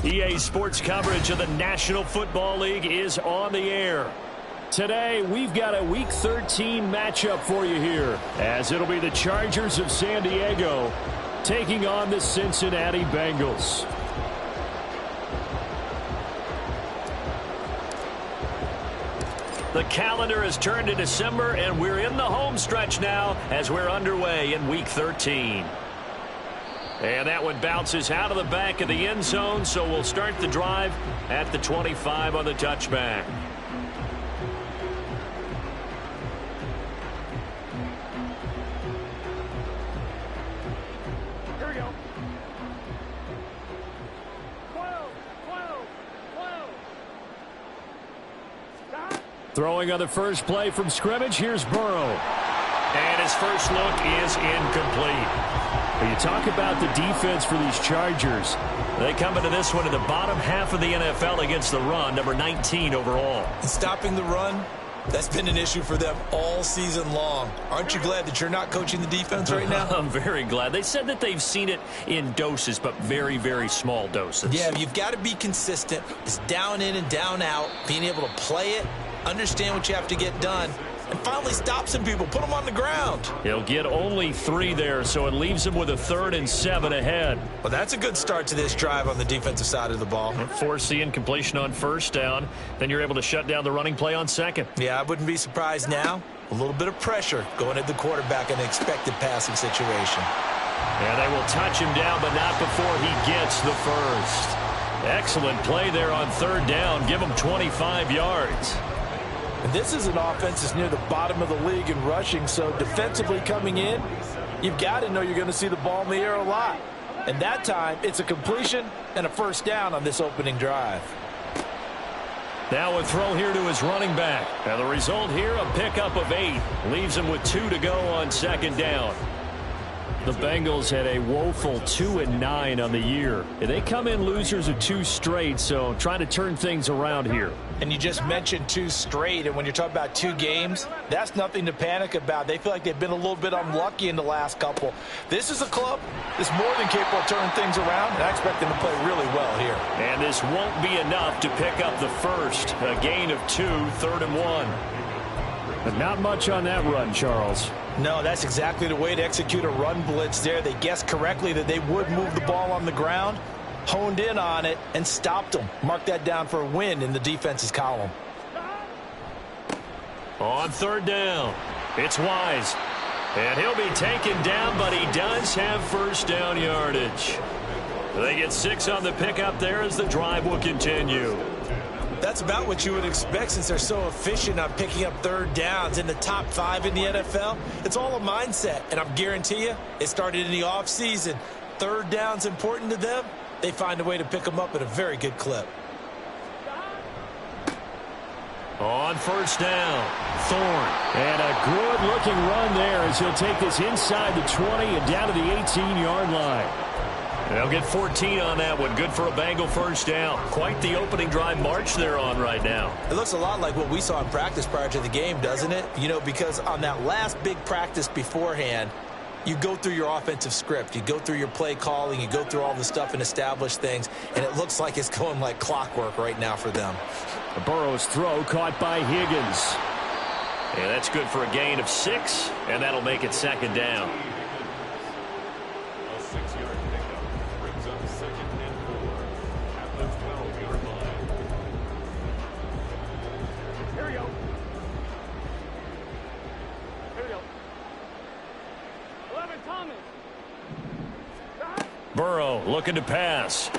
EA Sports coverage of the National Football League is on the air. Today, we've got a Week 13 matchup for you here, as it'll be the Chargers of San Diego taking on the Cincinnati Bengals. The calendar has turned to December, and we're in the home stretch now as we're underway in Week 13. And that one bounces out of the back of the end zone, so we'll start the drive at the 25 on the touchback. Here we go. 12, 12, 12. Stop. Throwing on the first play from scrimmage, here's Burrow. And his first look is incomplete. When you talk about the defense for these Chargers, they come into this one in the bottom half of the NFL against the run, number 19 overall. And stopping the run, that's been an issue for them all season long. Aren't you glad that you're not coaching the defense right now? I'm very glad. They said that they've seen it in doses, but very, very small doses. Yeah, you've got to be consistent. It's down in and down out, being able to play it, understand what you have to get done, and finally stop some people, put them on the ground. He'll get only 3 there, so it leaves him with a 3rd and 7 ahead. Well, that's a good start to this drive on the defensive side of the ball. Force the incompletion on first down. Then you're able to shut down the running play on second. Yeah, I wouldn't be surprised now. A little bit of pressure going at the quarterback in an expected passing situation. And they will touch him down, but not before he gets the first. Excellent play there on 3rd down. Give him 25 yards. And this is an offense that's near the bottom of the league in rushing, so defensively coming in, you've got to know you're going to see the ball in the air a lot. And that time, it's a completion and a first down on this opening drive. Now a throw here to his running back. And the result here, a pickup of 8. Leaves him with 2 to go on 2nd down. The Bengals had a woeful 2-9 on the year. They come in losers of 2 straight, so trying to turn things around here. And you just mentioned 2 straight, and when you're talking about 2 games, that's nothing to panic about. They feel like they've been a little bit unlucky in the last couple. This is a club that's more than capable of turning things around, and I expect them to play really well here. And this won't be enough to pick up the first. A gain of 2, 3rd and 1. But not much on that run, Charles. No, that's exactly the way to execute a run blitz there. They guessed correctly that they would move the ball on the ground, honed in on it, and stopped them. Mark that down for a win in the defense's column. On 3rd down, it's Wise. And he'll be taken down, but he does have first down yardage. They get 6 on the pickup there as the drive will continue. That's about what you would expect since they're so efficient on picking up 3rd downs in the top 5 in the NFL. It's all a mindset, and I guarantee you it started in the offseason. 3rd down's important to them. They find a way to pick them up at a very good clip. On 1st down, Thorne. And a good-looking run there as he'll take this inside the 20 and down to the 18-yard line. They'll get 14 on that one. Good for a Bengal first down. Quite the opening drive march they're on right now. It looks a lot like what we saw in practice prior to the game, doesn't it? You know, because on that last big practice beforehand, you go through your offensive script. You go through your play calling. You go through all the stuff and establish things. And it looks like it's going like clockwork right now for them. The Burrow's throw caught by Higgins. And that's good for a gain of 6, and that'll make it 2nd down. A 6-yard pickup brings up 2nd and 4 at the 12-yard line. Here we go. Here we go. 11, Thomas. Burrow looking to pass.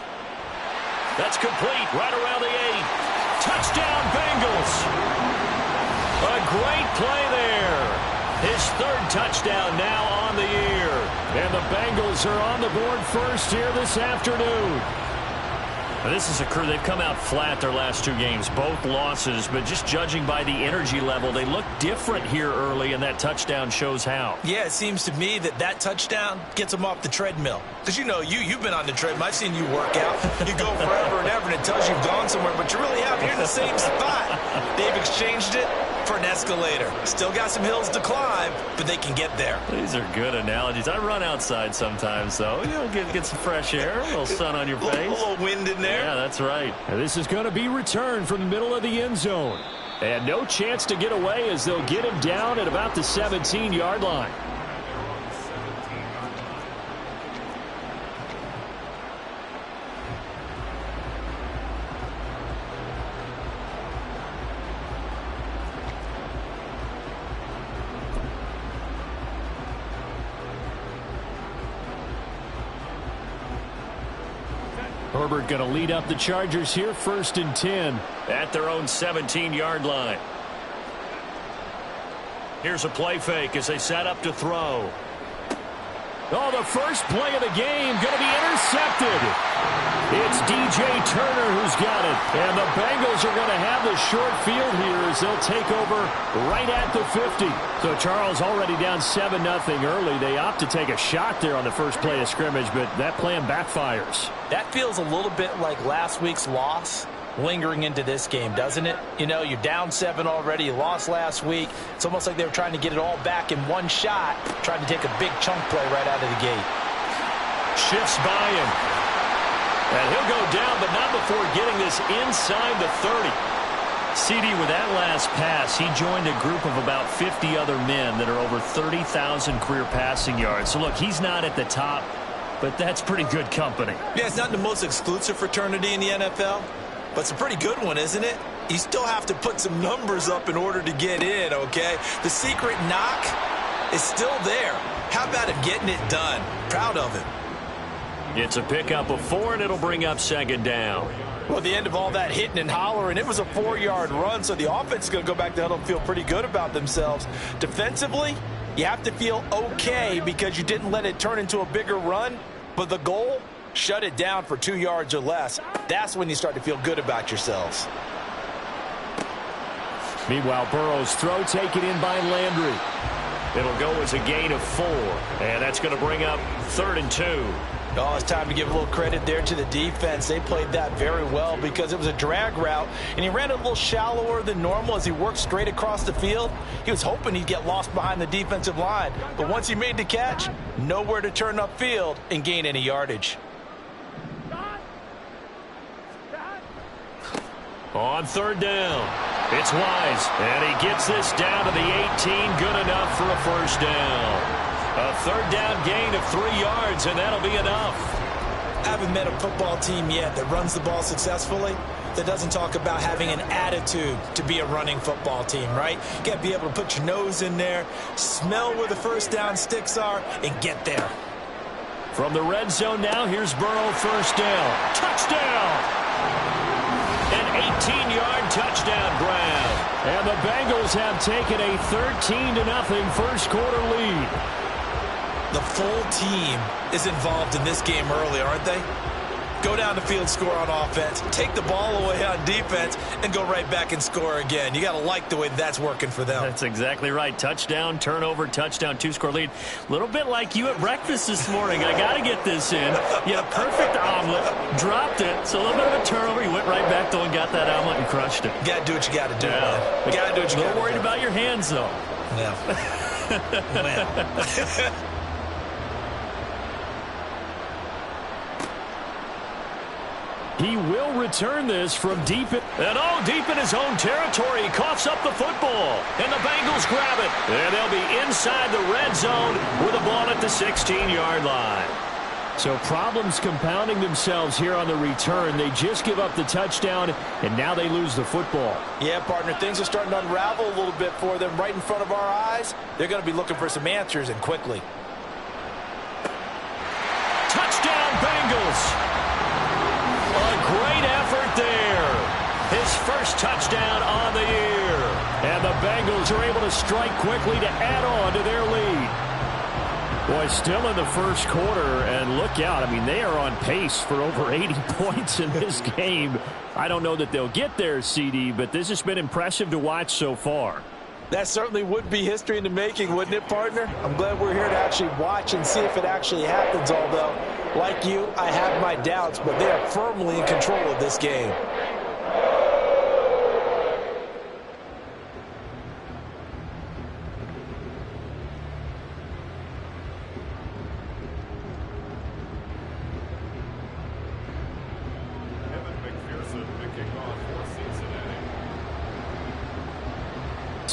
That's complete right around the 8. Touchdown, Bengals. A great play there. His 3rd touchdown now on the year. And the Bengals are on the board first here this afternoon. Now, this is a crew. They've come out flat their last 2 games, both losses, but just judging by the energy level, they look different here early, and that touchdown shows how. Yeah, it seems to me that touchdown gets them off the treadmill. Because, you know, you've been on the treadmill. I've seen you work out. You go forever and ever, and it tells you you've gone somewhere, but you really haven't. You're in the same spot. They've exchanged it. for an escalator. Still got some hills to climb, but they can get there. These are good analogies. I run outside sometimes, though. You know, get some fresh air, a little sun on your face. A little wind in there. Yeah, that's right. And this is going to be returned from the middle of the end zone. And no chance to get away as they'll get him down at about the 17-yard line. Herbert going to lead up the Chargers here, 1st and 10. At their own 17-yard line. Here's a play fake as they set up to throw. Oh, the first play of the game going to be intercepted. It's DJ Turner who's got it. And the Bengals are going to have the short field here as they'll take over right at the 50. So Charles already down 7-0 early. They opt to take a shot there on the first play of scrimmage, but that plan backfires. That feels a little bit like last week's loss lingering into this game, doesn't it? You know, you're down 7 already. You lost last week. It's almost like they were trying to get it all back in one shot, trying to take a big chunk play right out of the gate. Shifts by him. And he'll go down, but not before getting this inside the 30. CD, with that last pass, he joined a group of about 50 other men that are over 30,000 career passing yards. So, look, he's not at the top, but that's pretty good company. Yeah, it's not the most exclusive fraternity in the NFL, but it's a pretty good one, isn't it? You still have to put some numbers up in order to get in, okay? The secret knock is still there. How about him getting it done? Proud of him. It's a pickup of 4, and it'll bring up 2nd down. Well, at the end of all that hitting and hollering, it was a 4-yard run, so the offense is going to go back to huddle and feel pretty good about themselves. Defensively, you have to feel okay because you didn't let it turn into a bigger run, but the goal, shut it down for 2 yards or less. That's when you start to feel good about yourselves. Meanwhile, Burrow's throw taken in by Landry. It'll go as a gain of 4, and that's going to bring up 3rd and 2. Oh, it's time to give a little credit there to the defense. They played that very well because it was a drag route, and he ran a little shallower than normal as he worked straight across the field. He was hoping he'd get lost behind the defensive line, but once he made the catch, nowhere to turn upfield and gain any yardage. On 3rd down, it's Wise, and he gets this down to the 18, good enough for a 1st down. A 3rd down gain of 3 yards, and that'll be enough. I haven't met a football team yet that runs the ball successfully that doesn't talk about having an attitude to be a running football team, right? You got to be able to put your nose in there, smell where the 1st down sticks are, and get there. From the red zone now, here's Burrow, 1st down. Touchdown! An 18-yard touchdown grab. And the Bengals have taken a 13-0 first quarter lead. The full team is involved in this game early, aren't they? Go down the field, score on offense, take the ball away on defense, and go right back and score again. You got to like the way that's working for them. That's exactly right. Touchdown, turnover, touchdown, 2-score lead. A little bit like you at breakfast this morning. I got to get this in. You had a perfect omelet, dropped it, so a little bit of a turnover. You went right back, though, and got that omelet and crushed it. You got to do what you got to do, Yeah. man. You got to do what you got to do. A little worried about your hands, though. Yeah. Man. He will return this from deep. Deep in his own territory. He coughs up the football. And the Bengals grab it. And they'll be inside the red zone with the ball at the 16-yard line. So problems compounding themselves here on the return. They just give up the touchdown, and now they lose the football. Yeah, partner, things are starting to unravel a little bit for them right in front of our eyes. They're going to be looking for some answers, and quickly. Touchdown, Bengals. A great effort there. His first touchdown on the year. And the Bengals are able to strike quickly to add on to their lead. Boy, still in the first quarter, and look out. I mean, they are on pace for over 80 points in this game. I don't know that they'll get there, CD, but this has been impressive to watch so far. That certainly would be history in the making, wouldn't it, partner? I'm glad we're here to actually watch and see if it actually happens, although, like you, I have my doubts, but they are firmly in control of this game.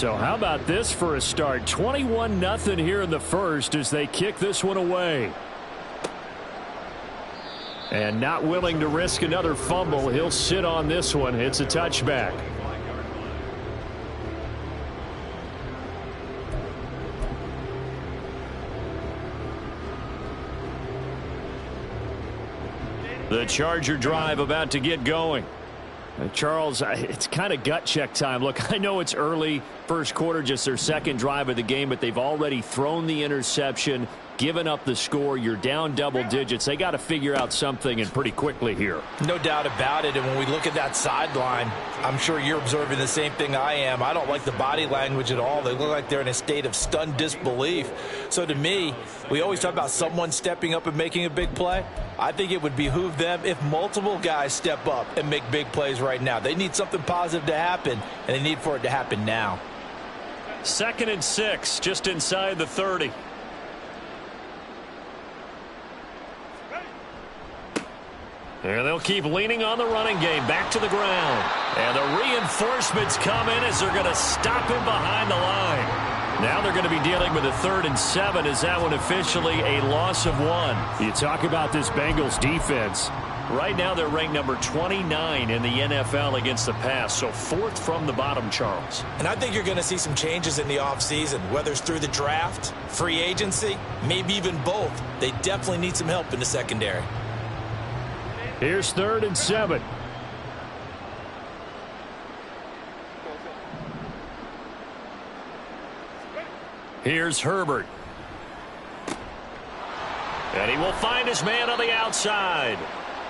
So how about this for a start? 21-0 here in the first as they kick this one away. And not willing to risk another fumble. He'll sit on this one. It's a touchback. The Charger drive about to get going. Charles, it's kind of gut check time. Look, I know it's early, first quarter, just their second drive of the game, but they've already thrown the interception, given up the score. You're down double digits. They got to figure out something, and pretty quickly here. No doubt about it. And when we look at that sideline, I'm sure you're observing the same thing I am. I don't like the body language at all. They look like they're in a state of stunned disbelief. So to me, we always talk about someone stepping up and making a big play. I think it would behoove them if multiple guys step up and make big plays right now. They need something positive to happen, and they need for it to happen now. 2nd and 6, just inside the 30. And they'll keep leaning on the running game. Back to the ground. And the reinforcements come in as they're going to stop him behind the line. Now they're going to be dealing with a 3rd and 7. Is that one officially a loss of 1? You talk about this Bengals defense. Right now they're ranked number 29 in the NFL against the pass. So 4th from the bottom, Charles. And I think you're going to see some changes in the offseason, whether it's through the draft, free agency, maybe even both. They definitely need some help in the secondary. Here's 3rd and 7. Here's Herbert. And he will find his man on the outside.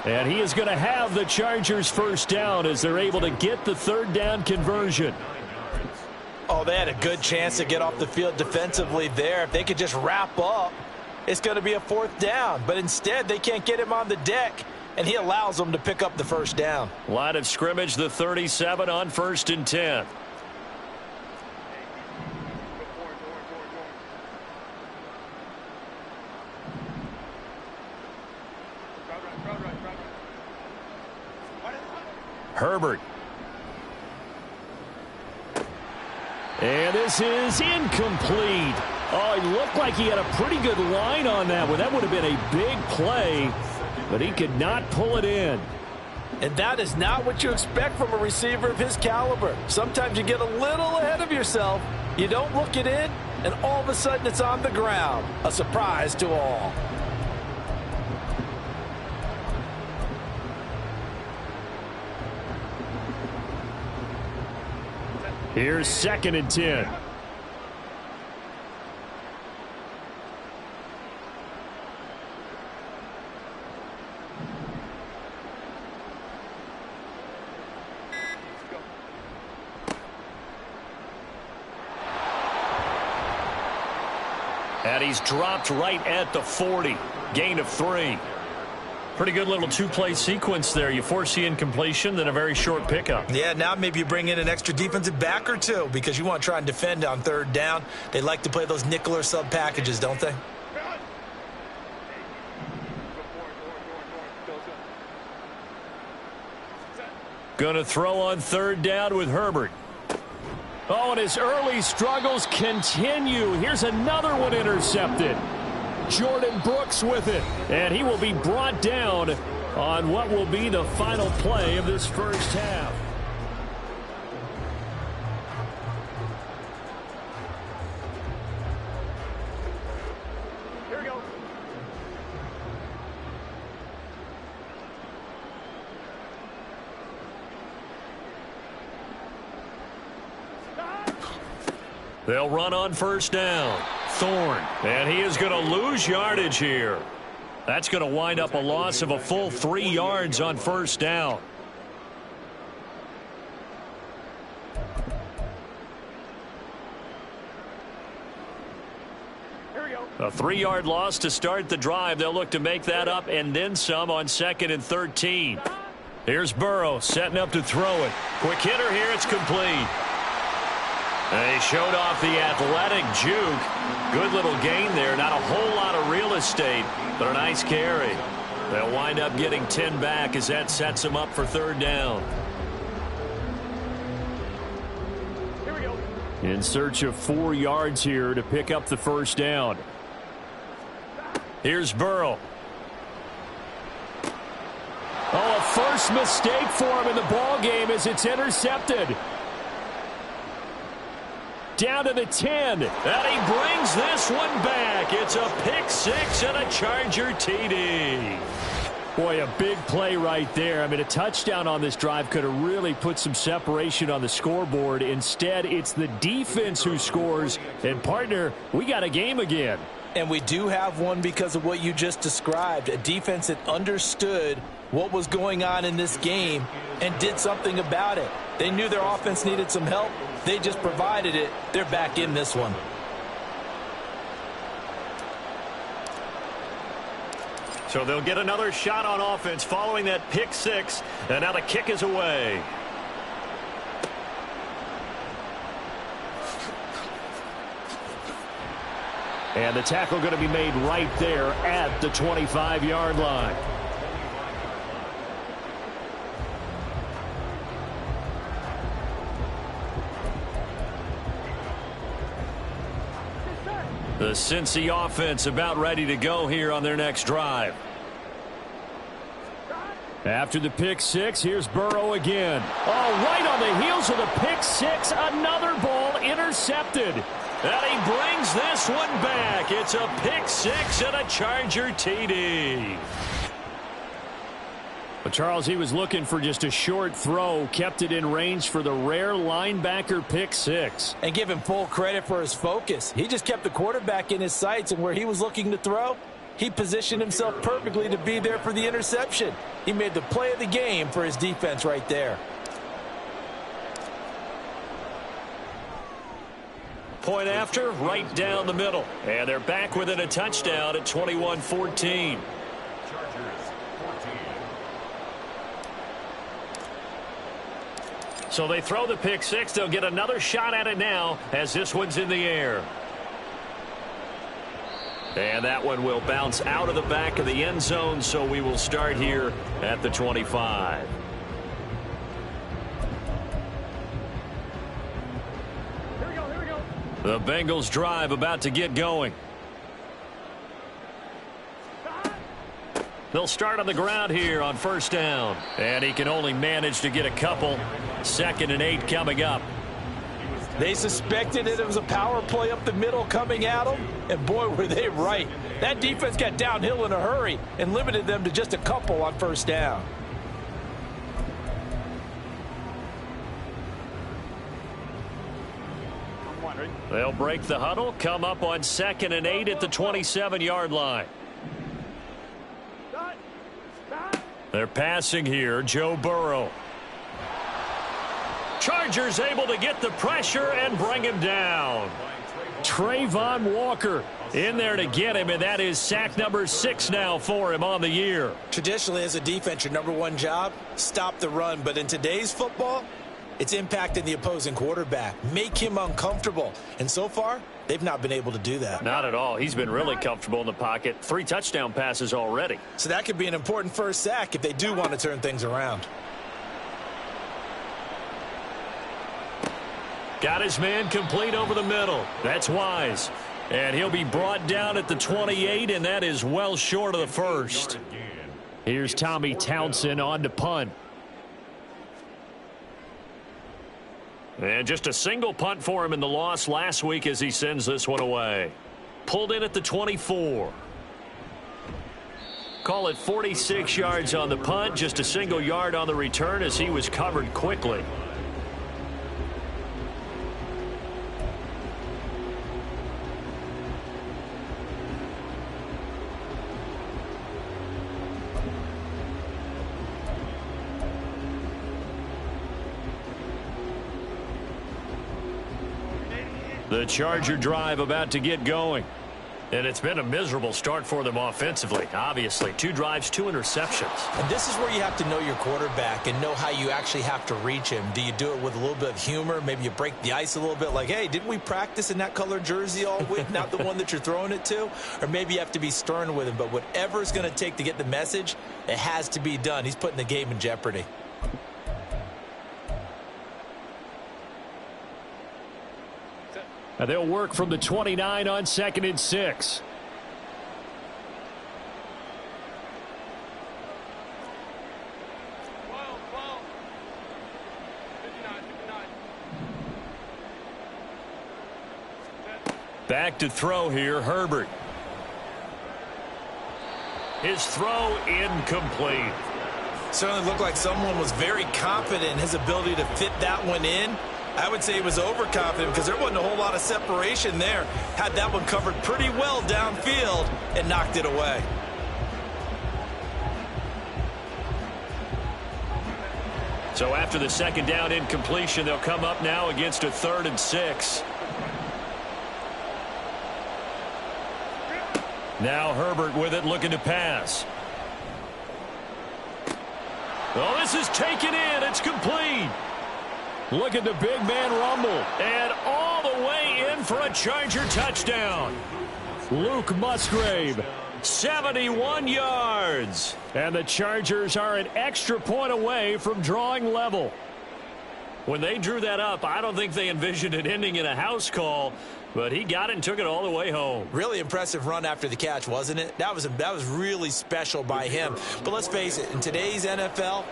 And he is going to have the Chargers first down as they're able to get the 3rd down conversion. Oh, they had a good chance to get off the field defensively there. If they could just wrap up, it's going to be a 4th down. But instead, they can't get him on the deck, and he allows them to pick up the first down. Line of scrimmage, the 37 on 1st and 10. Herbert. And this is incomplete. Oh, he looked like he had a pretty good line on that one. That would have been a big play, but he could not pull it in. And that is not what you expect from a receiver of his caliber. Sometimes you get a little ahead of yourself. You don't look it in, and all of a sudden it's on the ground. A surprise to all. Here's 2nd and 10. And he's dropped right at the 40. Gain of 3. Pretty good little two-play sequence there. You force the incompletion, then a very short pickup. Yeah, now maybe you bring in an extra defensive back or two because you want to try and defend on 3rd down. They like to play those nickel or sub packages, don't they? Going to throw on 3rd down with Herbert. Oh, and his early struggles continue. Here's another one intercepted. Jordan Brooks with it. And he will be brought down on what will be the final play of this first half. Here we go. They'll run on 1st down. Thorne. And he is going to lose yardage here. That's going to wind up a loss of a full 3 yards on 1st down. Here we go. A 3-yard loss to start the drive. They'll look to make that up and then some on 2nd and 13. Here's Burrow setting up to throw it. Quick hitter here. It's complete. They showed off the athletic juke. Good little gain there. Not a whole lot of real estate, but a nice carry. They'll wind up getting 10 back as that sets them up for 3rd down. Here we go. In search of 4 yards here to pick up the first down. Here's Burrow. Oh, a first mistake for him in the ball game as it's intercepted. Down to the 10. And he brings this one back. It's a pick six and a Charger TD. Boy, a big play right there. I mean, a touchdown on this drive could have really put some separation on the scoreboard. Instead, it's the defense who scores. And, partner, we got a game again. And we do have one because of what you just described. A defense that understood what was going on in this game and did something about it. They knew their offense needed some help. They just provided it. They're back in this one. So they'll get another shot on offense following that pick six. And now the kick is away. And the tackle going to be made right there at the 25-yard line. The Cincy offense about ready to go here on their next drive. After the pick six, here's Burrow again. Oh, right on the heels of the pick six, another ball intercepted. And he brings this one back. It's a pick six and a Charger TD. But Charles, he was looking for just a short throw, kept it in range for the rare linebacker pick six. And give him full credit for his focus. He just kept the quarterback in his sights, and where he was looking to throw, he positioned himself perfectly to be there for the interception. He made the play of the game for his defense right there. Point after, right down the middle. And they're back within a touchdown at 21-14. So they throw the pick six. They'll get another shot at it now as this one's in the air. And that one will bounce out of the back of the end zone, so we will start here at the 25. The Bengals drive about to get going. They'll start on the ground here on first down. And he can only manage to get a couple. 2nd and 8 coming up. They suspected it was a power play up the middle coming at them, and boy, were they right. That defense got downhill in a hurry and limited them to just a couple on first down. They'll break the huddle, come up on 2nd and 8 at the 27-yard line. They're passing here, Joe Burrow. Chargers able to get the pressure and bring him down. Trayvon Walker in there to get him, and that is sack number 6 now for him on the year. Traditionally, as a defense, your number one job, stop the run. But in today's football, it's impacting the opposing quarterback. Make him uncomfortable. And so far, they've not been able to do that. Not at all. He's been really comfortable in the pocket. 3 touchdown passes already. So that could be an important first sack if they do want to turn things around. Got his man complete over the middle. That's wise. And he'll be brought down at the 28, and that is well short of the first. Here's Tommy Townsend on to punt. And just a single punt for him in the loss last week as he sends this one away. Pulled in at the 24. Call it 46 yards on the punt, just a single yard on the return as he was covered quickly. The Charger drive about to get going. And it's been a miserable start for them offensively, obviously. 2 drives, 2 interceptions. And this is where you have to know your quarterback and know how you actually have to reach him. Do you do it with a little bit of humor? Maybe you break the ice a little bit like, hey, didn't we practice in that color jersey all week? Not the one that you're throwing it to? Or maybe you have to be stern with him. But whatever it's going to take to get the message, it has to be done. He's putting the game in jeopardy. And they'll work from the 29 on 2nd and 6. Back to throw here, Herbert. His throw incomplete. Certainly looked like someone was very confident in his ability to fit that one in. I would say he was overconfident because there wasn't a whole lot of separation there. Had that one covered pretty well downfield and knocked it away. So after the 2nd down incompletion, they'll come up now against a 3rd and 6. Now Herbert with it, looking to pass. Oh, this is taken in. It's complete. Look at the big man rumble. And all the way in for a Charger touchdown. Luke Musgrave, 71 yards. And the Chargers are an extra point away from drawing level. When they drew that up, I don't think they envisioned it ending in a house call. But he got it and took it all the way home. Really impressive run after the catch, wasn't it? That was really special by him. But let's face it, in today's NFL,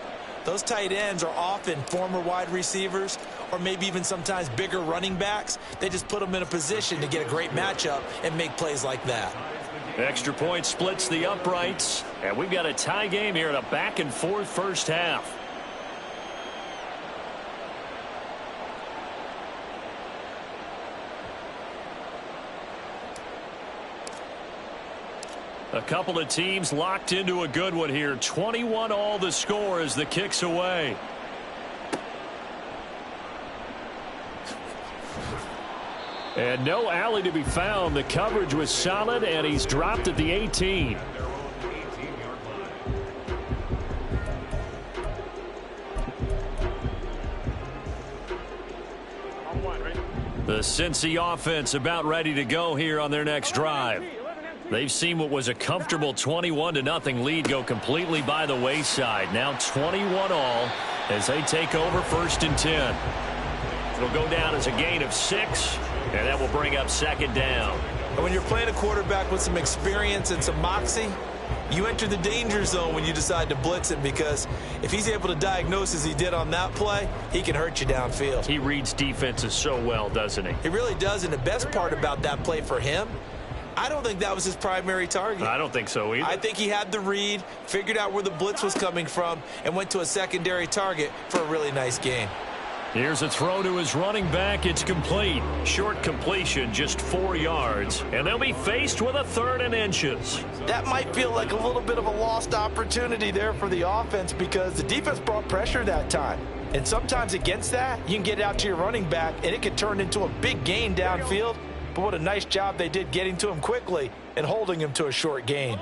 those tight ends are often former wide receivers or maybe even sometimes bigger running backs. They just put them in a position to get a great matchup and make plays like that. Extra point splits the uprights. And we've got a tie game here in a back-and-forth first half. A couple of teams locked into a good one here. 21 all the score as the kick's away. And no alley to be found. The coverage was solid, and he's dropped at the 18. The Cincy offense about ready to go here on their next drive. They've seen what was a comfortable 21-0 lead go completely by the wayside. Now 21 all as they take over 1st and 10. It'll go down as a gain of 6, and that will bring up 2nd down. And when you're playing a quarterback with some experience and some moxie, you enter the danger zone when you decide to blitz him, because if he's able to diagnose as he did on that play, he can hurt you downfield. He reads defenses so well, doesn't he? He really does, and the best part about that play for him, I don't think that was his primary target. I don't think so either. I think he had the read, figured out where the blitz was coming from, and went to a secondary target for a really nice gain. Here's a throw to his running back. It's complete. Short completion, just 4 yards. And they'll be faced with a 3rd and inches. That might feel like a little bit of a lost opportunity there for the offense because the defense brought pressure that time. And sometimes against that, you can get it out to your running back, and it could turn into a big gain downfield. But what a nice job they did getting to him quickly and holding him to a short gain.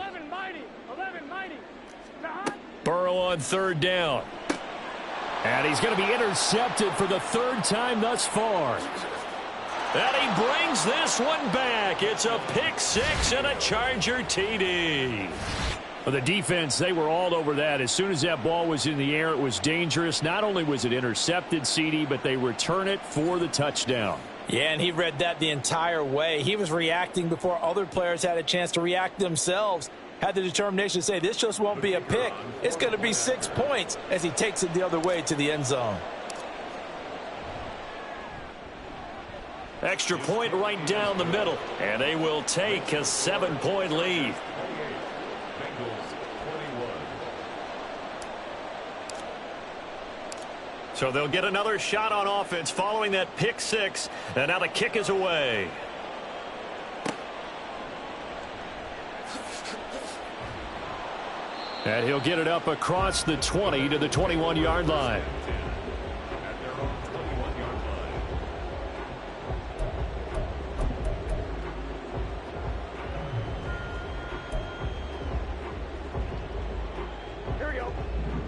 Burrow on 3rd down. And he's going to be intercepted for the 3rd time thus far. And he brings this one back. It's a pick 6 and a Charger TD. Well, the defense, they were all over that. As soon as that ball was in the air, it was dangerous. Not only was it intercepted, CD, but they return it for the touchdown. Yeah, and he read that the entire way. He was reacting before other players had a chance to react themselves. Had the determination to say, this just won't be a pick. It's going to be 6 points as he takes it the other way to the end zone. Extra point right down the middle. And they will take a 7-point lead. So they'll get another shot on offense following that pick 6. And now the kick is away. And he'll get it up across the 20 to the 21-yard line.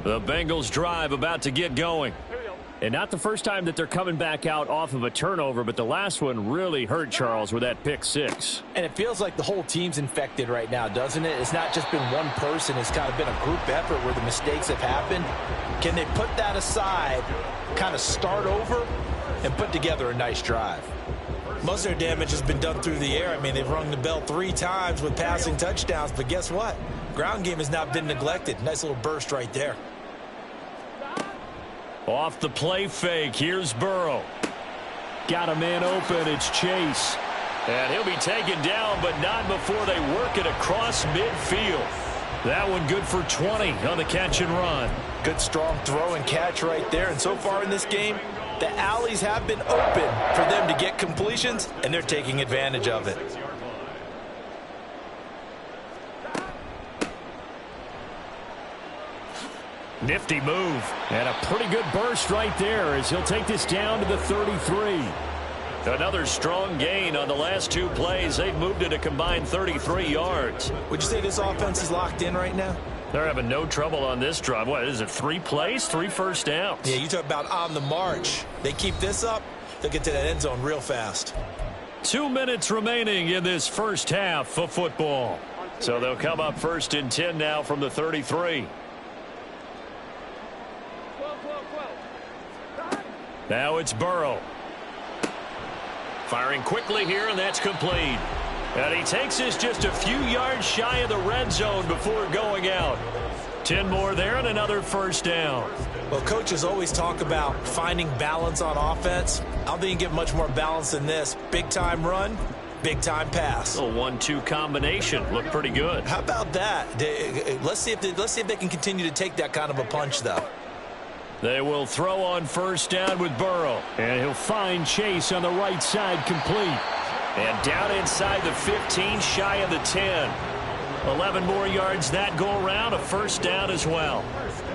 The Bengals drive about to get going. And not the first time that they're coming back out off of a turnover, but the last one really hurt Charles with that pick 6. And it feels like the whole team's infected right now, doesn't it? It's not just been one person. It's kind of been a group effort where the mistakes have happened. Can they put that aside, kind of start over, and put together a nice drive? Most of their damage has been done through the air. I mean, they've rung the bell 3 times with passing touchdowns, but guess what? Ground game has not been neglected. Nice little burst right there. Off the play fake, here's Burrow. Got a man open, it's Chase. And he'll be taken down, but not before they work it across midfield. That one good for 20 on the catch and run. Good strong throw and catch right there. And so far in this game, the alleys have been open for them to get completions, and they're taking advantage of it. Nifty move. And a pretty good burst right there as he'll take this down to the 33. Another strong gain on the last 2 plays. They've moved it a combined 33 yards. Would you say this offense is locked in right now? They're having no trouble on this drive. What is it, 3 plays, 3 first downs? Yeah, you talk about on the march. They keep this up, they'll get to that end zone real fast. 2 minutes remaining in this first half of football. So they'll come up 1st and 10 now from the 33. Now it's Burrow. Firing quickly here, and that's complete. And he takes this just a few yards shy of the red zone before going out. 10 more there and another first down. Well, coaches always talk about finding balance on offense. I don't think you get much more balance than this. Big-time run, big-time pass. A 1-2 combination. Looked pretty good. How about that? Let's see if they can continue to take that kind of a punch, though. They will throw on first down with Burrow. And he'll find Chase on the right side complete. And down inside the 15, shy of the 10. 11 more yards that go around, a first down as well.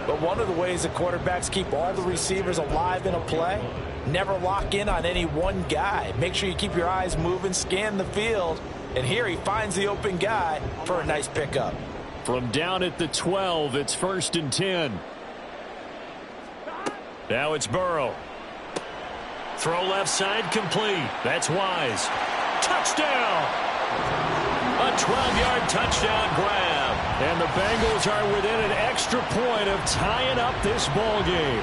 But one of the ways that quarterbacks keep all the receivers alive in a play, never lock in on any one guy. Make sure you keep your eyes moving, scan the field. And here he finds the open guy for a nice pickup. From down at the 12, it's 1st and 10. Now it's Burrow. Throw left side complete. That's Wise. Touchdown! A 12-yard touchdown grab. And the Bengals are within an extra point of tying up this ball game.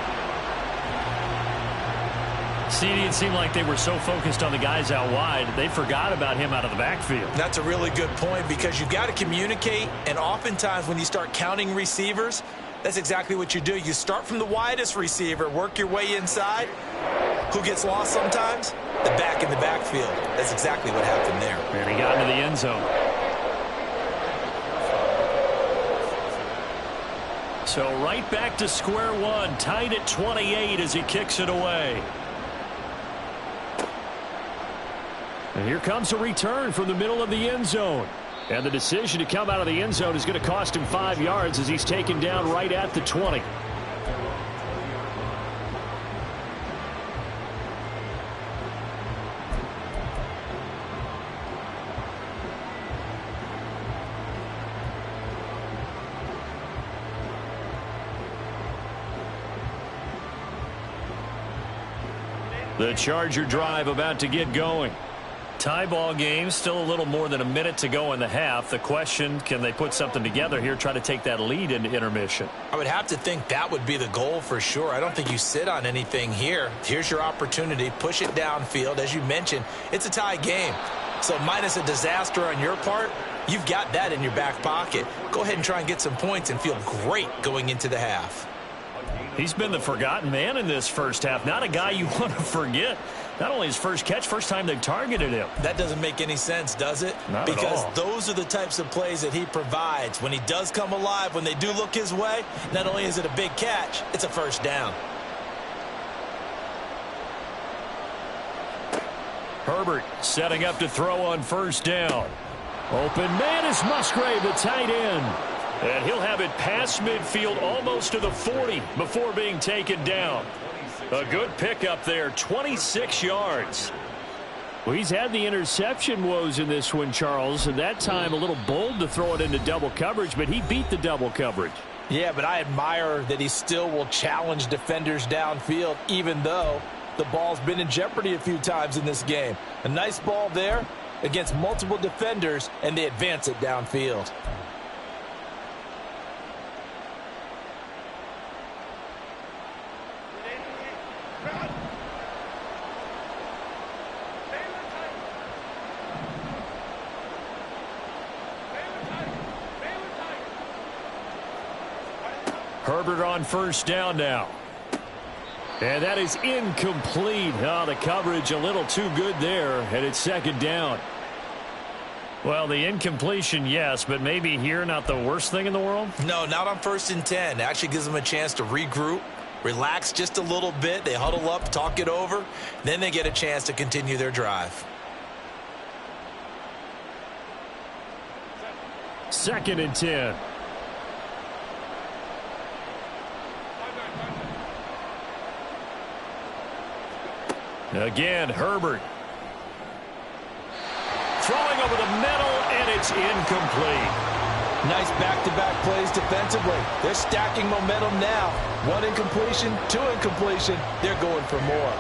See, it seemed like they were so focused on the guys out wide, they forgot about him out of the backfield. That's a really good point because you've got to communicate, and oftentimes when you start counting receivers, that's exactly what you do. You start from the widest receiver, work your way inside. Who gets lost sometimes? The back in the backfield. That's exactly what happened there. And he got into the end zone. So right back to square one, tied at 28 as he kicks it away. And here comes a return from the middle of the end zone. And the decision to come out of the end zone is going to cost him 5 yards as he's taken down right at the 20. The Charger drive about to get going. Tie ball game, still a little more than a minute to go in the half. The question, can they put something together here, try to take that lead into intermission? I would have to think that would be the goal for sure. I don't think you sit on anything here. Here's your opportunity. Push it downfield. As you mentioned, it's a tie game. So minus a disaster on your part, you've got that in your back pocket. Go ahead and try and get some points and feel great going into the half. He's been the forgotten man in this first half. Not a guy you want to forget. Not only his first catch, first time they've targeted him. That doesn't make any sense, does it? Not at all. Because those are the types of plays that he provides. When he does come alive, when they do look his way, not only is it a big catch, it's a first down. Herbert setting up to throw on first down. Open man is Musgrave, the tight end. And he'll have it past midfield almost to the 40 before being taken down. A good pickup there, 26 yards. Well, he's had the interception woes in this one, Charles, and that time a little bold to throw it into double coverage, but he beat the double coverage. Yeah, but I admire that he still will challenge defenders downfield, even though the ball's been in jeopardy a few times in this game. A nice ball there against multiple defenders, and they advance it downfield. Herbert on first down now. And that is incomplete. Oh, the coverage a little too good there, and it's second down. Well, the incompletion, yes, but maybe here not the worst thing in the world? No, not on 1st and 10. It actually gives them a chance to regroup, relax just a little bit. They huddle up, talk it over. Then they get a chance to continue their drive. 2nd and 10. Again, Herbert. Throwing over the middle, and it's incomplete. Nice back-to-back plays defensively. They're stacking momentum now. 1 incompletion, 2 incompletion. They're going for more.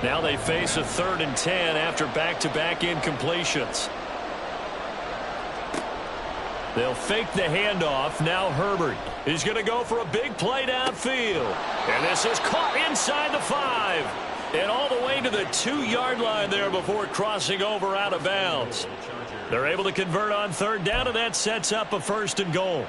Now they face a 3rd and 10 after back-to-back incompletions. They'll fake the handoff. Now Herbert is going to go for a big play downfield. And this is caught inside the 5. And all the way to the 2-yard line there before crossing over out of bounds. They're able to convert on 3rd down, and that sets up a 1st and goal.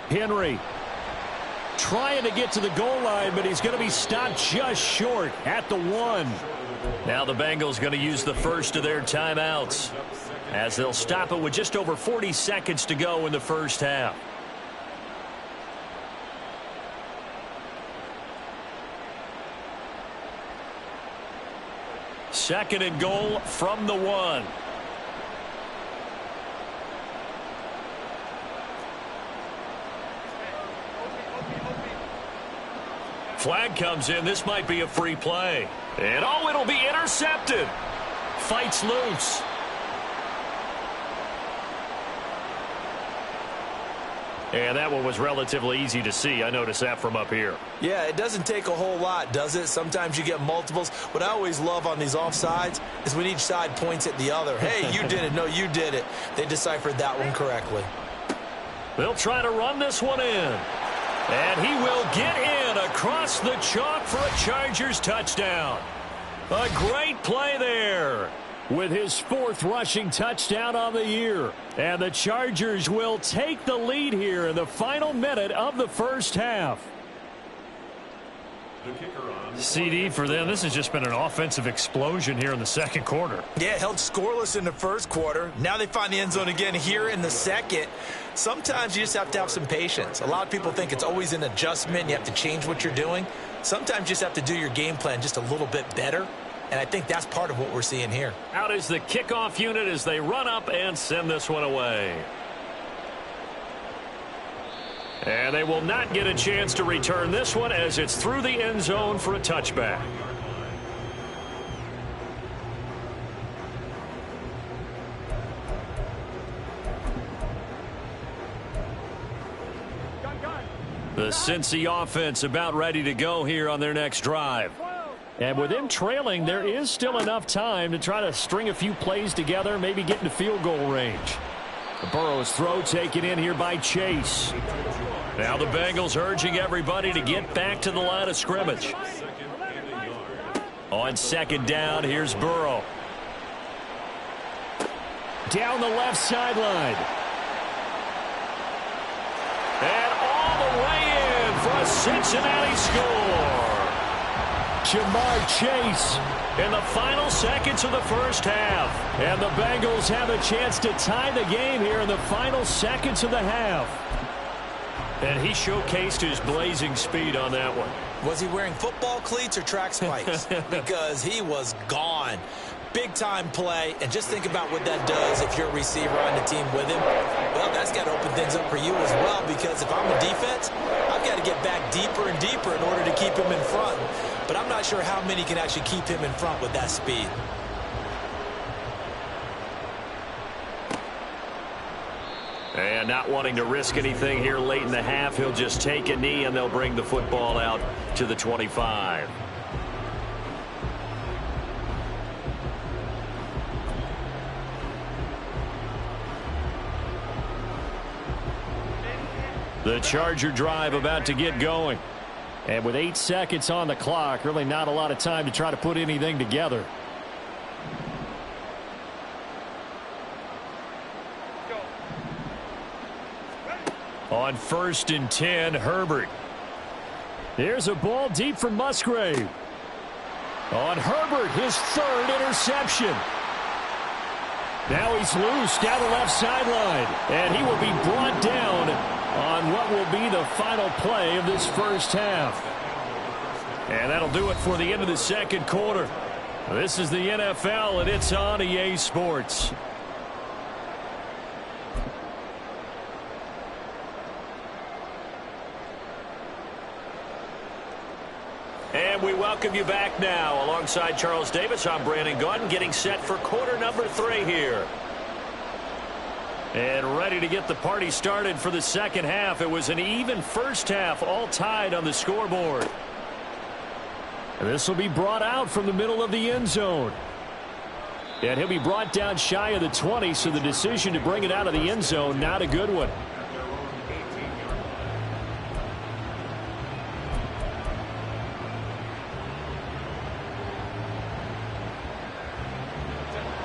Henry trying to get to the goal line, but he's going to be stopped just short at the 1. Now the Bengals going to use the first of their timeouts as they'll stop it with just over 40 seconds to go in the first half. Second and goal from the 1. Flag comes in. This might be a free play. And oh, it'll be intercepted. Fights loose. And that one was relatively easy to see. I noticed that from up here. Yeah, it doesn't take a whole lot, does it? Sometimes you get multiples. What I always love on these offsides is when each side points at the other. Hey, you did it. No, you did it. They deciphered that one correctly. They'll try to run this one in. And he will get in across the chalk for a Chargers touchdown. A great play there with his 4th rushing touchdown on the year. And the Chargers will take the lead here in the final minute of the first half. CD for them, this has just been an offensive explosion here in the second quarter. Yeah, held scoreless in the first quarter. Now they find the end zone again here in the second. Sometimes you just have to have some patience. A lot of people think it's always an adjustment. You have to change what you're doing. Sometimes you just have to do your game plan just a little bit better. And I think that's part of what we're seeing here. Out is the kickoff unit as they run up and send this one away. And they will not get a chance to return this one as it's through the end zone for a touchback. The Cincy offense about ready to go here on their next drive. And with them trailing, there is still enough time to try to string a few plays together, maybe get into field goal range. Burrow's throw taken in here by Chase. Now the Bengals urging everybody to get back to the line of scrimmage. On 2nd down, here's Burrow. Down the left sideline. And all the way in for a Cincinnati score. Jamar Chase in the final seconds of the first half. And the Bengals have a chance to tie the game here in the final seconds of the half. And he showcased his blazing speed on that one. Was he wearing football cleats or track spikes? Because he was gone. Big-time play, and just think about what that does if you're a receiver on the team with him. Well, that's got to open things up for you as well, because if I'm a defense, I've got to get back deeper and deeper in order to keep him in front. But I'm not sure how many can actually keep him in front with that speed. And not wanting to risk anything here late in the half, he'll just take a knee and they'll bring the football out to the 25. The Charger drive about to get going. And with 8 seconds on the clock, really not a lot of time to try to put anything together. On 1st and 10, Herbert. Here's a ball deep from Musgrave. On Herbert, his 3rd interception. Now he's loose down the left sideline. And he will be brought down on what will be the final play of this first half. And that'll do it for the end of the second quarter. This is the NFL, and it's on EA Sports. And we welcome you back now. Alongside Charles Davis, I'm Brandon Gaudin, getting set for quarter number 3 here. And ready to get the party started for the second half. It was an even first half, all tied on the scoreboard. And this will be brought out from the middle of the end zone. And he'll be brought down shy of the 20, so the decision to bring it out of the end zone, not a good one.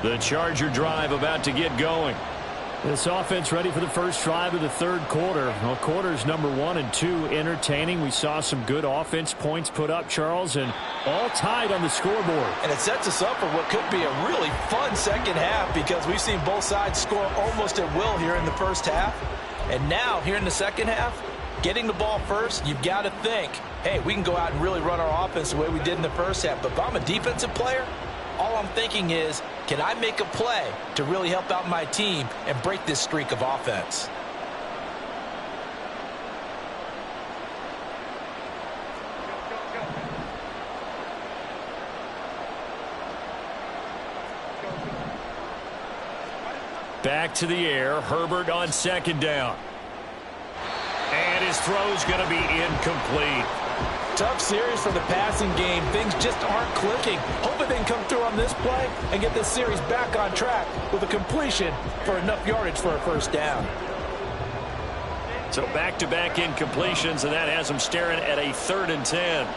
The Charger drive about to get going. This offense ready for the first drive of the third quarter. Well, quarters number 1 and 2 entertaining. We saw some good offense points put up, Charles, and all tied on the scoreboard. And it sets us up for what could be a really fun second half, because we've seen both sides score almost at will here in the first half. And now, here in the second half, getting the ball first, you've got to think, hey, we can go out and really run our offense the way we did in the first half. But if I'm a defensive player, all I'm thinking is, can I make a play to really help out my team and break this streak of offense? Back to the air. Herbert on 2nd down. And his throw's going to be incomplete. Tough series for the passing game. Things just aren't clicking. Hoping they can come through on this play and get this series back on track with a completion for enough yardage for a first down. So back-to-back incompletions, and that has them staring at a 3rd and 10.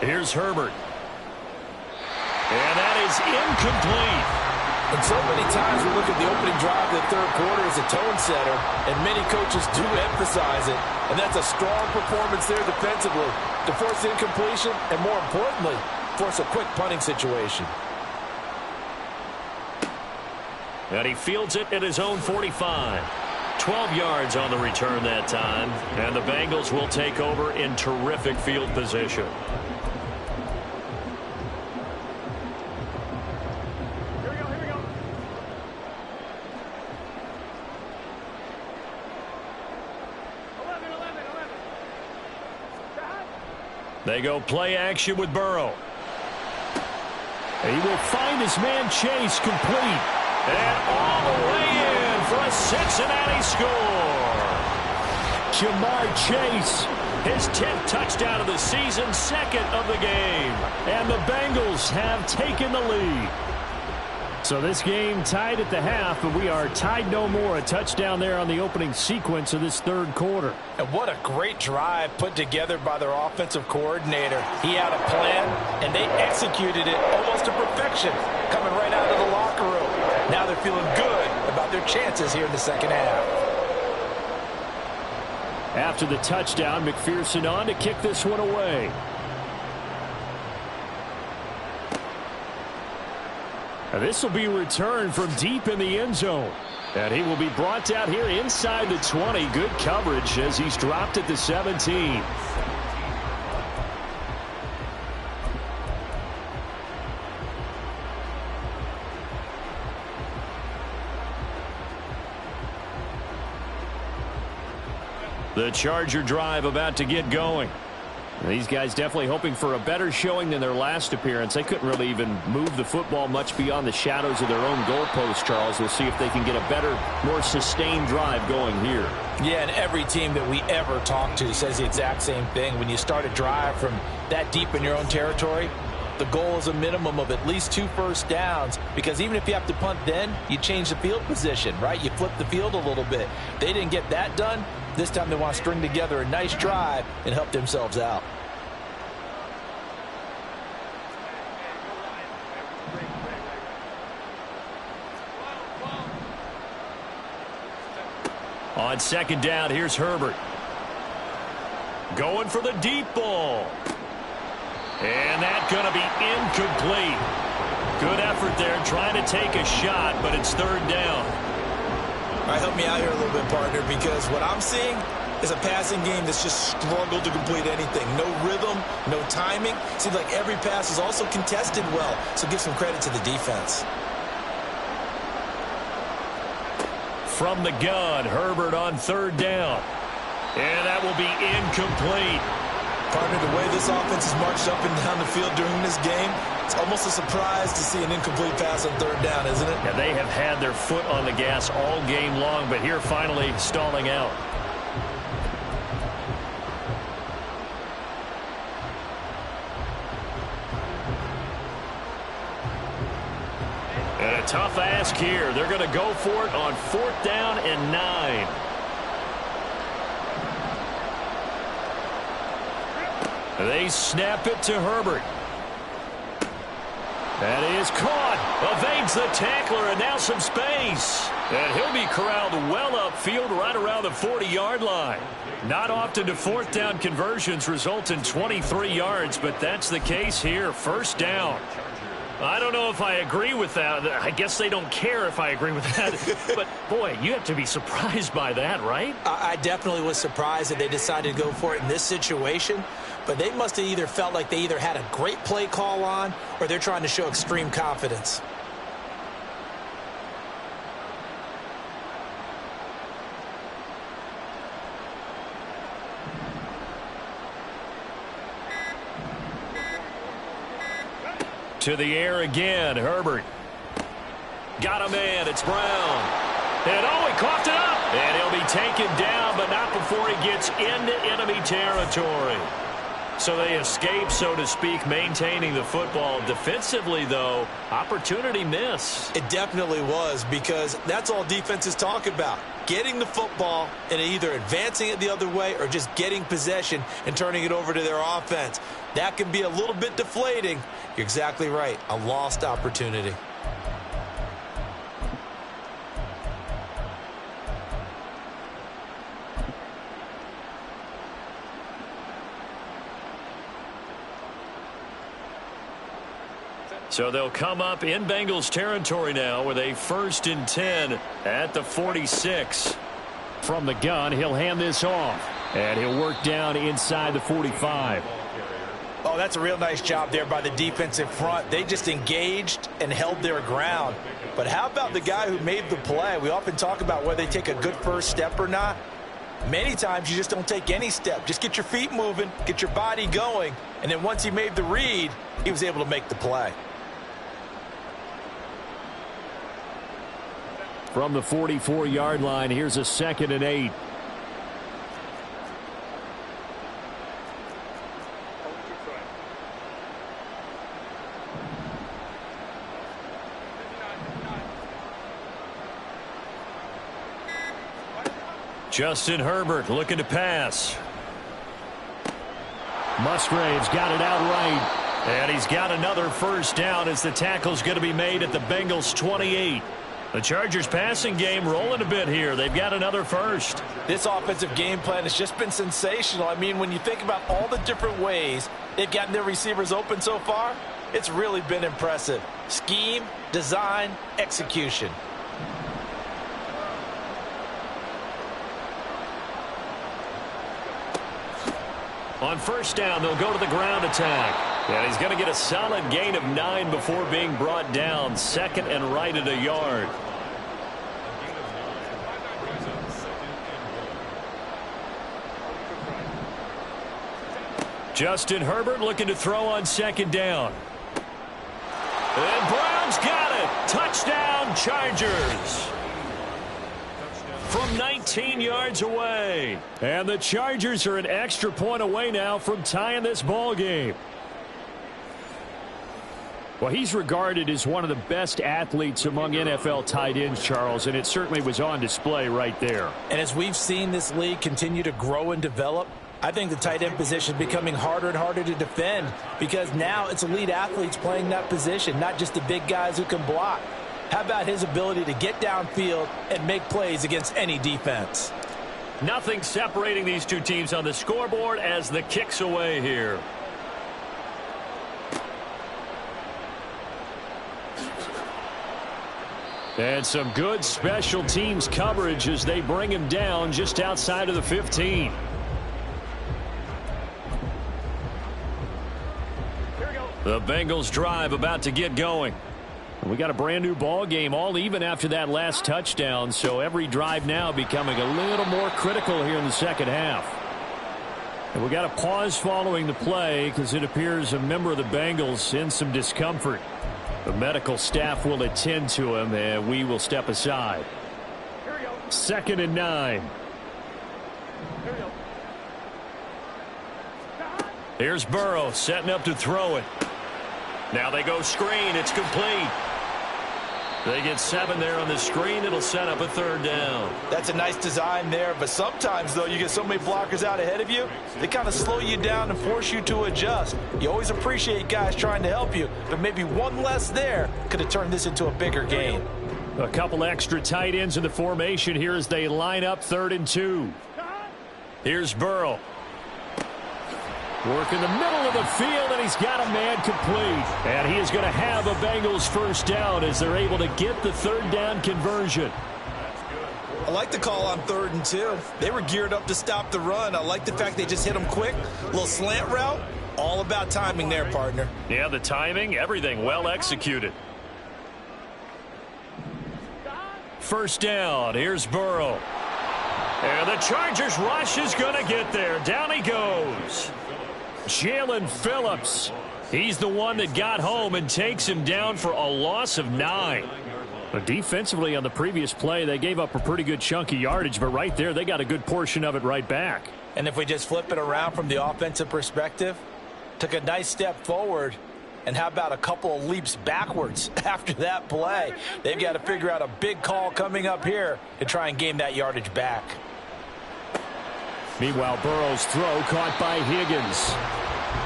Here's Herbert. And that is incomplete. And so many times we look at the opening drive of the third quarter as a tone setter, and many coaches do emphasize it. And that's a strong performance there defensively to force incompletion and, more importantly, force a quick punting situation. And he fields it at his own 45. 12 yards on the return that time. And the Bengals will take over in terrific field position. They go play action with Burrow. He will find his man Chase complete. And all the way in for a Cincinnati score. Jamar Chase, his 10th touchdown of the season, 2nd of the game. And the Bengals have taken the lead. So this game tied at the half, but we are tied no more. A touchdown there on the opening sequence of this third quarter. And what a great drive put together by their offensive coordinator. He had a plan, and they executed it almost to perfection, coming right out of the locker room. Now they're feeling good about their chances here in the second half. After the touchdown, McPherson on to kick this one away. And this will be returned from deep in the end zone. And he will be brought out here inside the 20. Good coverage as he's dropped at the 17. The Charger drive about to get going. These guys definitely hoping for a better showing than their last appearance. They couldn't really even move the football much beyond the shadows of their own goalpost, Charles. We'll see if they can get a better, more sustained drive going here. Yeah, and every team that we ever talk to says the exact same thing. When you start a drive from that deep in your own territory, the goal is a minimum of at least 2 first downs, because even if you have to punt then, you change the field position, right? You flip the field a little bit. They didn't get that done. This time they want to string together a nice drive and help themselves out. On second down, here's Herbert. Going for the deep ball. And that's going to be incomplete. Good effort there trying to take a shot, but it's third down. All right, help me out here a little bit, partner, because what I'm seeing is a passing game that's just struggled to complete anything. No rhythm, no timing. Seems like every pass is also contested well, so give some credit to the defense. From the gun, Herbert on third down. And that will be incomplete. Partner, the way this offense has marched up and down the field during this game, it's almost a surprise to see an incomplete pass on third down, isn't it? Yeah, they have had their foot on the gas all game long, but here finally stalling out. And a tough ask here. They're going to go for it on 4th down and 9. They snap it to Herbert. That is caught. Evades the tackler, and now some space. And he'll be corralled well upfield right around the 40-yard line. Not often do 4th down conversions result in 23 yards, but that's the case here. First down. I don't know if I agree with that. I guess they don't care if I agree with that. But, boy, you have to be surprised by that, right? I definitely was surprised that they decided to go for it in this situation. But they must have either felt like they either had a great play call on or they're trying to show extreme confidence. To the air again, Herbert. Got a man, it's Brown. And he coughed it up. And he'll be taken down, but not before he gets into enemy territory. So they escape, so to speak, maintaining the football. Defensively, though, opportunity miss. It definitely was, because that's all defenses talk about. Getting the football and either advancing it the other way or just getting possession and turning it over to their offense. That can be a little bit deflating. You're exactly right. A lost opportunity. So they'll come up in Bengals territory now with a 1st and 10 at the 46. From the gun, he'll hand this off. And he'll work down inside the 45. Oh, that's a real nice job there by the defensive front. They just engaged and held their ground. But how about the guy who made the play? We often talk about whether they take a good first step or not. Many times you just don't take any step. Just get your feet moving, get your body going, and then once he made the read, he was able to make the play. From the 44-yard line, here's a 2nd and 8. Justin Herbert looking to pass. Musgrave's got it out right. And he's got another first down as the tackle's going to be made at the Bengals 28. The Chargers passing game rolling a bit here. They've got another first. This offensive game plan has just been sensational. I mean, when you think about all the different ways they've gotten their receivers open so far, it's really been impressive. Scheme, design, execution. On first down, they'll go to the ground attack. And he's going to get a solid gain of 9 before being brought down. 2nd and right at a yard. Justin Herbert looking to throw on second down. And Brown's got it. Touchdown, Chargers. From 19 yards away. And the Chargers are an extra point away now from tying this ball game. Well, he's regarded as one of the best athletes among NFL tight ends, Charles, and it certainly was on display right there. And as we've seen this league continue to grow and develop, I think the tight end position is becoming harder and harder to defend because now it's elite athletes playing that position, not just the big guys who can block. How about his ability to get downfield and make plays against any defense? Nothing separating these two teams on the scoreboard as the kick's away here. And some good special teams coverage as they bring him down just outside of the 15. The Bengals drive about to get going. We got a brand new ball game, all even after that last touchdown, so every drive now becoming a little more critical here in the second half. And we got a pause following the play because it appears a member of the Bengals in some discomfort. The medical staff will attend to him, and we will step aside. 2nd and 9. Here's Burrow setting up to throw it. Now they go screen. It's complete. They get 7 there on the screen. It'll set up a 3rd down. That's a nice design there, but sometimes, though, you get so many blockers out ahead of you, they kind of slow you down and force you to adjust. You always appreciate guys trying to help you, but maybe one less there could have turned this into a bigger game. A couple extra tight ends in the formation here as they line up 3rd and 2. Here's Burrow. Work in the middle of the field, and he's got a man complete. And he is going to have a Bengals first down as they're able to get the 3rd down conversion. I like the call on 3rd and 2. They were geared up to stop the run. I like the fact they just hit them quick. A little slant route. All about timing there, partner. Yeah, the timing, everything well executed. 1st down. Here's Burrow. And the Chargers rush is going to get there. Down he goes. Jalen Phillips. He's the one that got home and takes him down for a loss of 9. But defensively on the previous play, they gave up a pretty good chunk of yardage, but right there, they got a good portion of it right back. And if we just flip it around from the offensive perspective, took a nice step forward, and how about a couple of leaps backwards after that play? They've got to figure out a big call coming up here to try and gain that yardage back. Meanwhile, Burrow's throw caught by Higgins.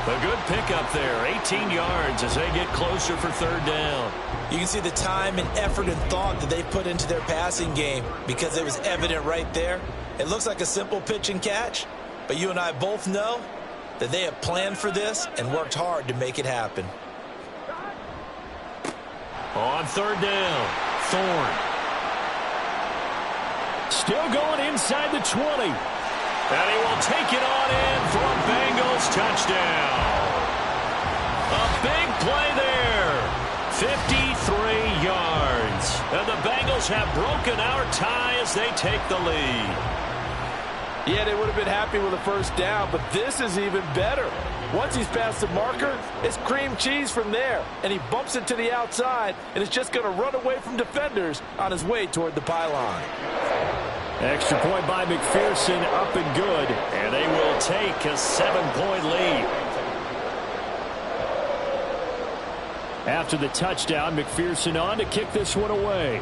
A good pickup there, 18 yards as they get closer for 3rd down. You can see the time and effort and thought that they put into their passing game because it was evident right there. It looks like a simple pitch and catch, but you and I both know that they have planned for this and worked hard to make it happen. On 3rd down, Thorne. Still going inside the 20. And he will take it on in for a Bengals touchdown. A big play there. 53 yards. And the Bengals have broken our tie as they take the lead. Yeah, they would have been happy with a 1st down, but this is even better. Once he's past the marker, it's cream cheese from there. And he bumps it to the outside, and is just going to run away from defenders on his way toward the pylon. Extra point by McPherson, up and good. And they will take a 7-point lead. After the touchdown, McPherson on to kick this one away.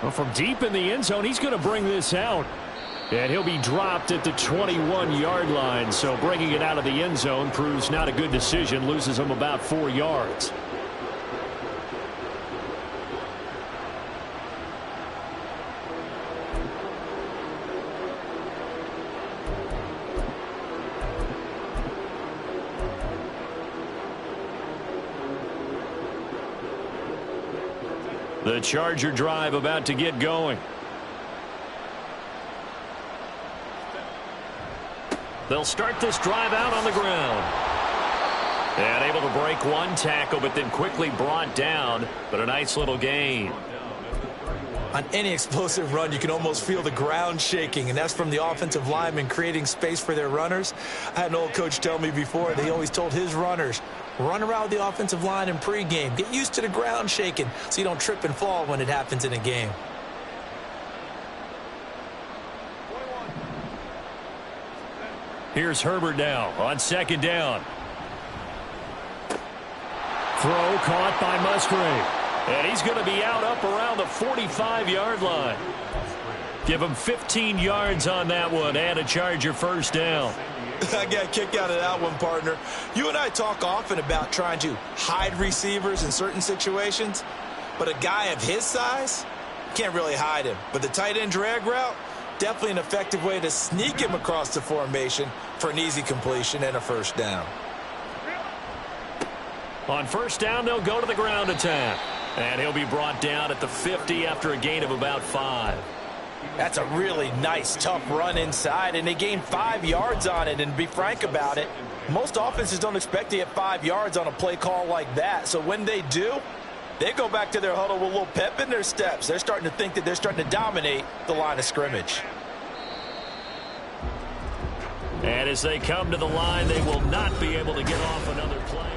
Well, from deep in the end zone, he's going to bring this out. And he'll be dropped at the 21-yard line. So bringing it out of the end zone proves not a good decision. Loses him about 4 yards. The Charger drive about to get going. They'll start this drive out on the ground. And able to break one tackle, but then quickly brought down. But a nice little gain. On any explosive run, you can almost feel the ground shaking, and that's from the offensive linemen creating space for their runners. I had an old coach tell me before, they always told his runners, run around the offensive line in pregame. Get used to the ground shaking so you don't trip and fall when it happens in a game. Here's Herbert now on second down. Throw caught by Musgrave. And he's going to be out up around the 45-yard line. Give him 15 yards on that one and a Charger first down. I got a kick out of that one, partner. You and I talk often about trying to hide receivers in certain situations, but a guy of his size, can't really hide him. But the tight end drag route, definitely an effective way to sneak him across the formation for an easy completion and a first down. On first down, they'll go to the ground attack. And he'll be brought down at the 50 after a gain of about 5. That's a really nice, tough run inside, and they gained 5 yards on it. And to be frank about it, most offenses don't expect to get 5 yards on a play call like that. So when they do, they go back to their huddle with a little pep in their steps. They're starting to think that they're starting to dominate the line of scrimmage. And as they come to the line, they will not be able to get off another play.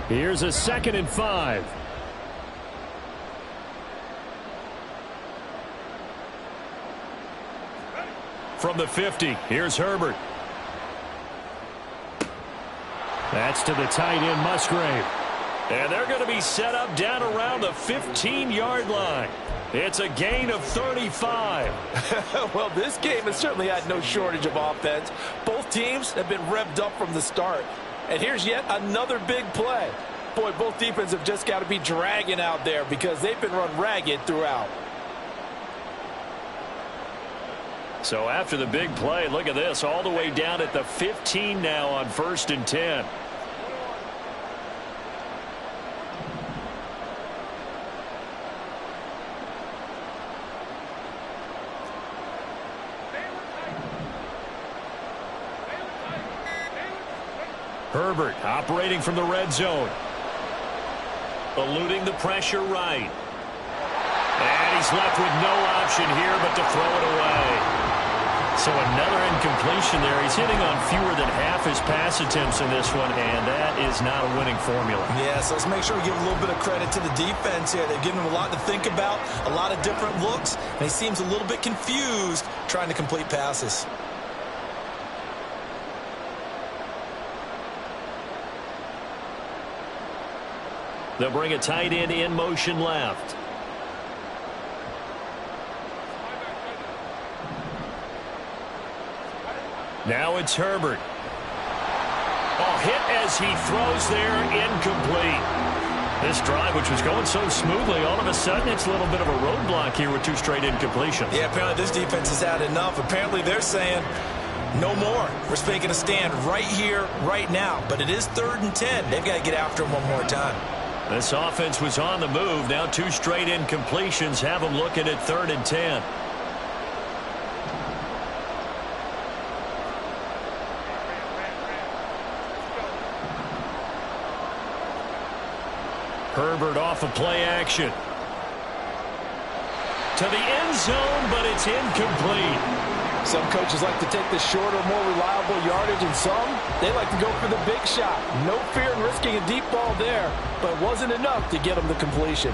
Here's a 2nd and 5. From the 50, here's Herbert. That's to the tight end, Musgrave. And they're going to be set up down around the 15-yard line. It's a gain of 35. Well, this game has certainly had no shortage of offense. Both teams have been revved up from the start. And here's yet another big play. Boy, both defenses have just got to be dragging out there because they've been run ragged throughout. So after the big play, look at this, all the way down at the 15 now on 1st and 10. Herbert operating from the red zone. Eluding the pressure right. And he's left with no option here but to throw it away. So another incompletion there. He's hitting on fewer than half his pass attempts in this one, and that is not a winning formula. Yeah, so let's make sure we give a little bit of credit to the defense here. They've given him a lot to think about, a lot of different looks, and he seems a little bit confused trying to complete passes. They'll bring a tight end in motion left. Now it's Herbert. Oh, hit as he throws there, incomplete. This drive, which was going so smoothly, all of a sudden it's a little bit of a roadblock here with 2 straight incompletions. Yeah, apparently this defense has had enough. Apparently they're saying, no more. We're making a stand right here, right now. But it is 3rd and 10. They've got to get after him one more time. This offense was on the move. Now 2 straight incompletions have them looking at 3rd and 10. Herbert off of play action. To the end zone, but it's incomplete. Some coaches like to take the shorter, more reliable yardage, and some, they like to go for the big shot. No fear in risking a deep ball there, but it wasn't enough to get them the completion.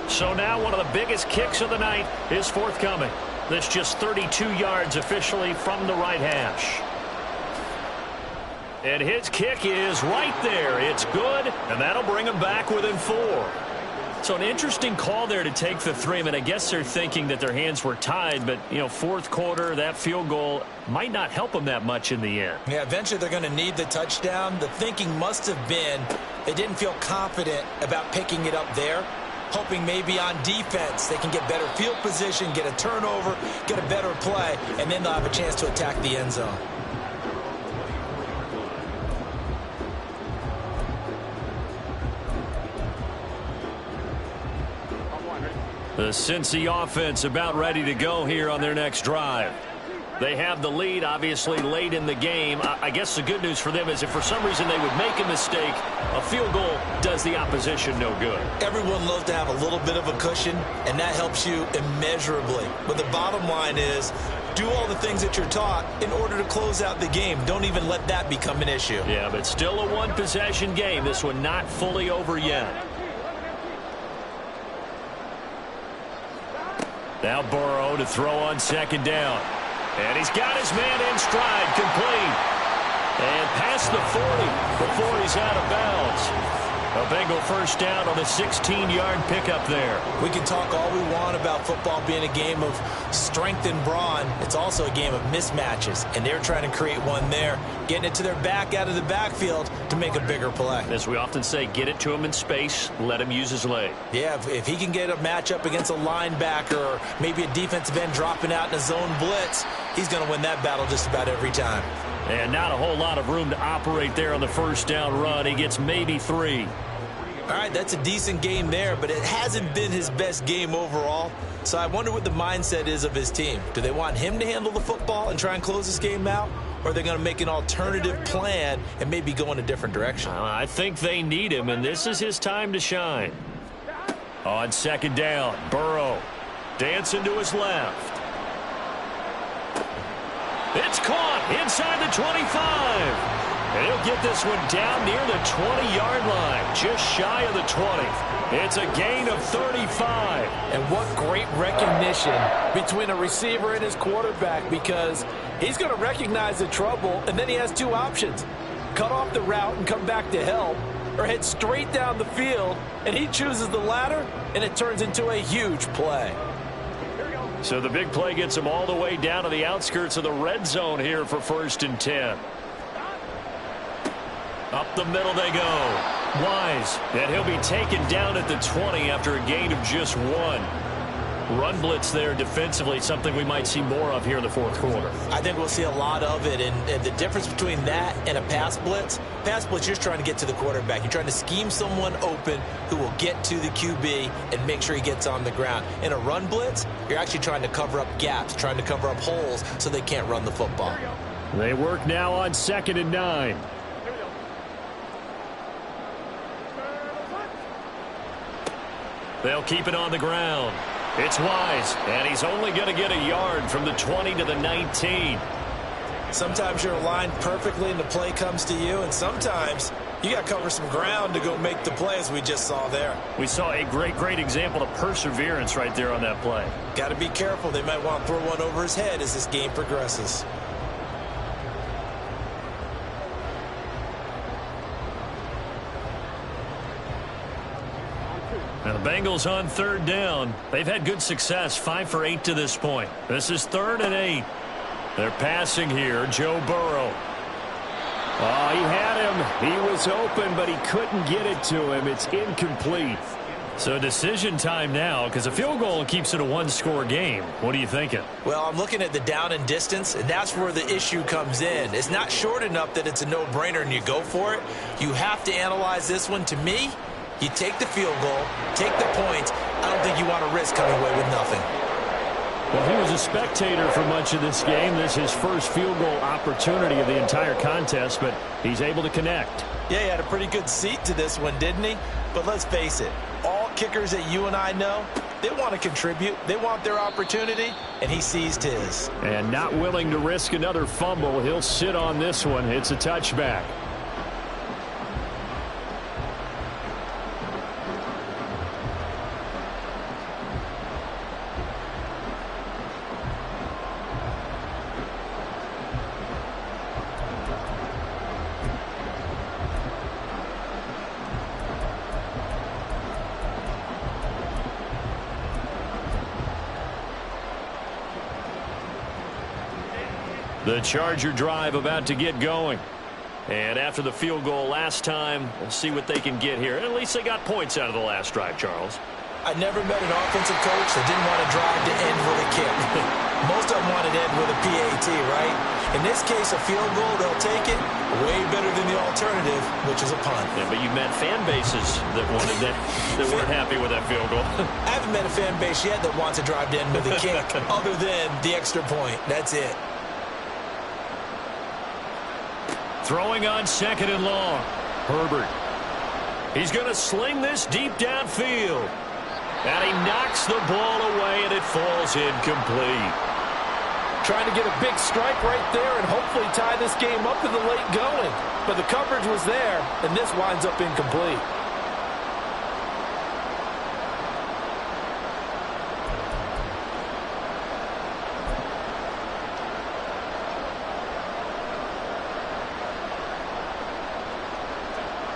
So now one of the biggest kicks of the night is forthcoming. That's just 32 yards officially from the right hash. And his kick is right there. It's good, and that'll bring him back within 4. So an interesting call there to take the 3. I mean, I guess they're thinking that their hands were tied, but, you know, 4th quarter, that field goal might not help them that much in the end. Yeah, eventually they're going to need the touchdown. The thinking must have been they didn't feel confident about picking it up there, hoping maybe on defense they can get better field position, get a turnover, get a better play, and then they'll have a chance to attack the end zone. The Cincy offense about ready to go here on their next drive. They have the lead, obviously, late in the game. I guess the good news for them is if for some reason they would make a mistake, a field goal does the opposition no good. Everyone loves to have a little bit of a cushion, and that helps you immeasurably. But the bottom line is, do all the things that you're taught in order to close out the game. Don't even let that become an issue. Yeah, but still a one-possession game. This one not fully over yet. Now Burrow to throw on second down. And he's got his man in stride, complete. And past the 40 before he's out of bounds. A Bengal first down on the 16-yard pickup there. We can talk all we want about football being a game of strength and brawn. It's also a game of mismatches, and they're trying to create one there, getting it to their back out of the backfield to make a bigger play. As we often say, get it to him in space, let him use his leg. Yeah, if he can get a matchup against a linebacker or maybe a defensive end dropping out in a zone blitz, he's going to win that battle just about every time. And not a whole lot of room to operate there on the first down run. He gets maybe 3. All right, that's a decent game there, but it hasn't been his best game overall. So I wonder what the mindset is of his team. Do they want him to handle the football and try and close this game out? Or are they going to make an alternative plan and maybe go in a different direction? I think they need him, and this is his time to shine. On second down, Burrow dancing to his left. It's caught inside the 25. And he'll get this one down near the 20-yard line, just shy of the 20. It's a gain of 35. And what great recognition between a receiver and his quarterback, because he's going to recognize the trouble, and then he has two options. Cut off the route and come back to help, or head straight down the field, and he chooses the latter, and it turns into a huge play. So the big play gets him all the way down to the outskirts of the red zone here for 1st and 10. Up the middle they go. Wise. And he'll be taken down at the 20 after a gain of just 1. Run blitz there defensively, something we might see more of here in the fourth quarter. I think we'll see a lot of it, and the difference between that and a pass blitz, you're just trying to get to the quarterback. You're trying to scheme someone open who will get to the QB and make sure he gets on the ground. In a run blitz, you're actually trying to cover up gaps, trying to cover up holes so they can't run the football. They work now on 2nd and 9. They'll keep it on the ground. It's Wise, and he's only going to get a yard from the 20 to the 19. Sometimes you're aligned perfectly and the play comes to you, and sometimes you got to cover some ground to go make the play, as we just saw there. We saw a great example of perseverance right there on that play. Got to be careful. They might want to throw one over his head as this game progresses. Now the Bengals on 3rd down. They've had good success, 5 for 8 to this point. This is 3rd and 8. They're passing here, Joe Burrow. Oh, he had him. He was open, but he couldn't get it to him. It's incomplete. So decision time now, because a field goal keeps it a one-score game. What are you thinking? Well, I'm looking at the down and distance, and that's where the issue comes in. It's not short enough that it's a no-brainer and you go for it. You have to analyze this one. To me, you take the field goal, take the points. I don't think you want to risk coming away with nothing. Well, he was a spectator for much of this game. This is his first field goal opportunity of the entire contest, but he's able to connect. Yeah, he had a pretty good seat to this one, didn't he? But let's face it, all kickers that you and I know, they want to contribute. They want their opportunity, and he seized his. And not willing to risk another fumble. He'll sit on this one. It's a touchback. The Charger drive about to get going. And after the field goal last time, we'll see what they can get here. At least they got points out of the last drive, Charles. I never met an offensive coach that didn't want to drive to end with a kick. Most of them wanted to end with a PAT, right? In this case, a field goal, they'll take it. Way better than the alternative, which is a punt. Yeah, but you met fan bases that wanted that weren't happy with that field goal. I haven't met a fan base yet that wants to drive to end with a kick, other than the extra point. That's it. Throwing on 2nd and long. Herbert. He's going to sling this deep downfield. And he knocks the ball away, and it falls incomplete. Trying to get a big strike right there and hopefully tie this game up in the late going. But the coverage was there, and this winds up incomplete.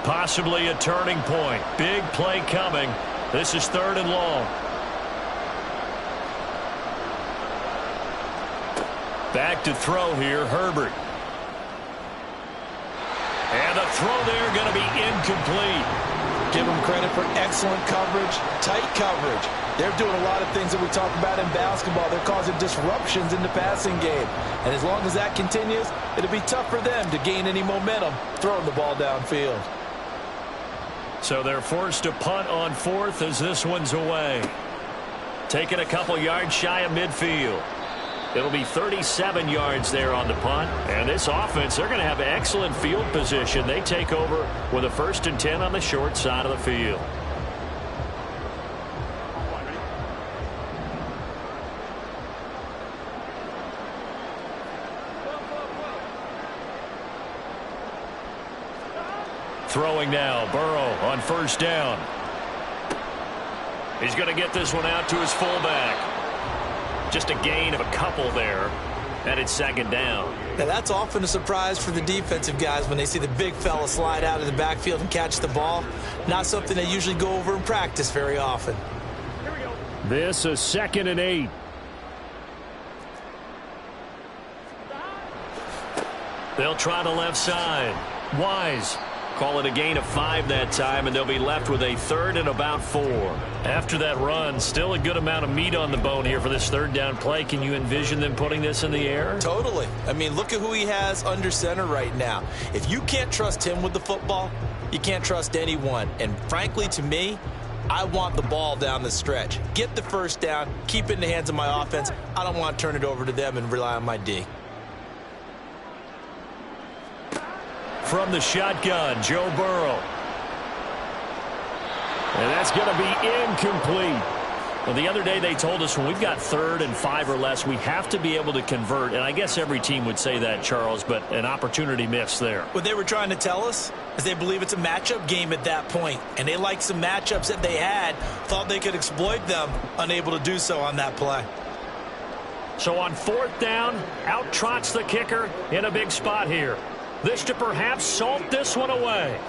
Possibly a turning point. Big play coming. This is 3rd and long. Back to throw here, Herbert. And the throw there going to be incomplete. Give them credit for excellent coverage, tight coverage. They're doing a lot of things that we talk about in basketball. They're causing disruptions in the passing game. And as long as that continues, it'll be tough for them to gain any momentum throwing the ball downfield. So they're forced to punt on 4th as this one's away. Taking a couple yards shy of midfield. It'll be 37 yards there on the punt. And this offense, they're going to have excellent field position. They take over with a 1st and 10 on the short side of the field. Throwing now, Burrow on 1st down. He's going to get this one out to his fullback. Just a gain of a couple there, and it's 2nd down. Now, that's often a surprise for the defensive guys when they see the big fella slide out of the backfield and catch the ball. Not something they usually go over in practice very often. This is 2nd and 8. They'll try the left side. Wise. Call it a gain of 5 that time, and they'll be left with a 3rd and about 4. After that run, still a good amount of meat on the bone here for this 3rd down play. Can you envision them putting this in the air? Totally. I mean, look at who he has under center right now. If you can't trust him with the football, you can't trust anyone. And frankly, to me, I want the ball down the stretch. Get the 1st down, keep it in the hands of my offense. I don't want to turn it over to them and rely on my D. From the shotgun, Joe Burrow. And that's going to be incomplete. Well, the other day they told us when we've got 3rd and 5 or less, we have to be able to convert. And I guess every team would say that, Charles, but an opportunity missed there. What they were trying to tell us is they believe it's a matchup game at that point. And they liked some matchups that they had, thought they could exploit them, unable to do so on that play. So on 4th down, out trots the kicker in a big spot here. This to perhaps salt this one away.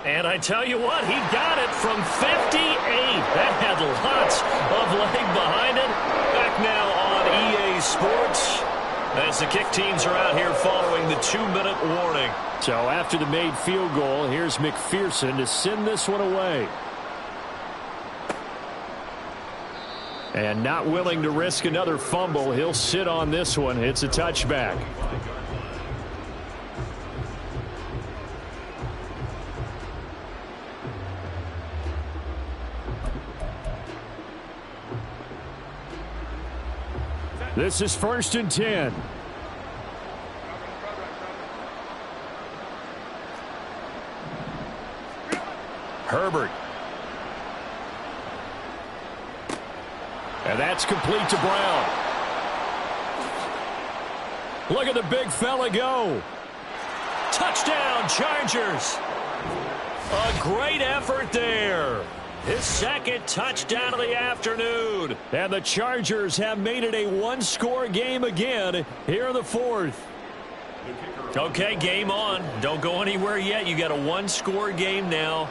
And I tell you what, he got it from 58. That had lots of leg behind it. Back now on EA Sports as the kick teams are out here following the 2-minute warning. So after the made field goal, here's McPherson to send this one away. And not willing to risk another fumble, he'll sit on this one. It's a touchback. This is 1st and 10. Herbert. And that's complete to Brown. Look at the big fella go. Touchdown, Chargers. A great effort there. His 2nd touchdown of the afternoon. And the Chargers have made it a one-score game again here in the 4th. Okay, game on. Don't go anywhere yet. You got a one-score game now.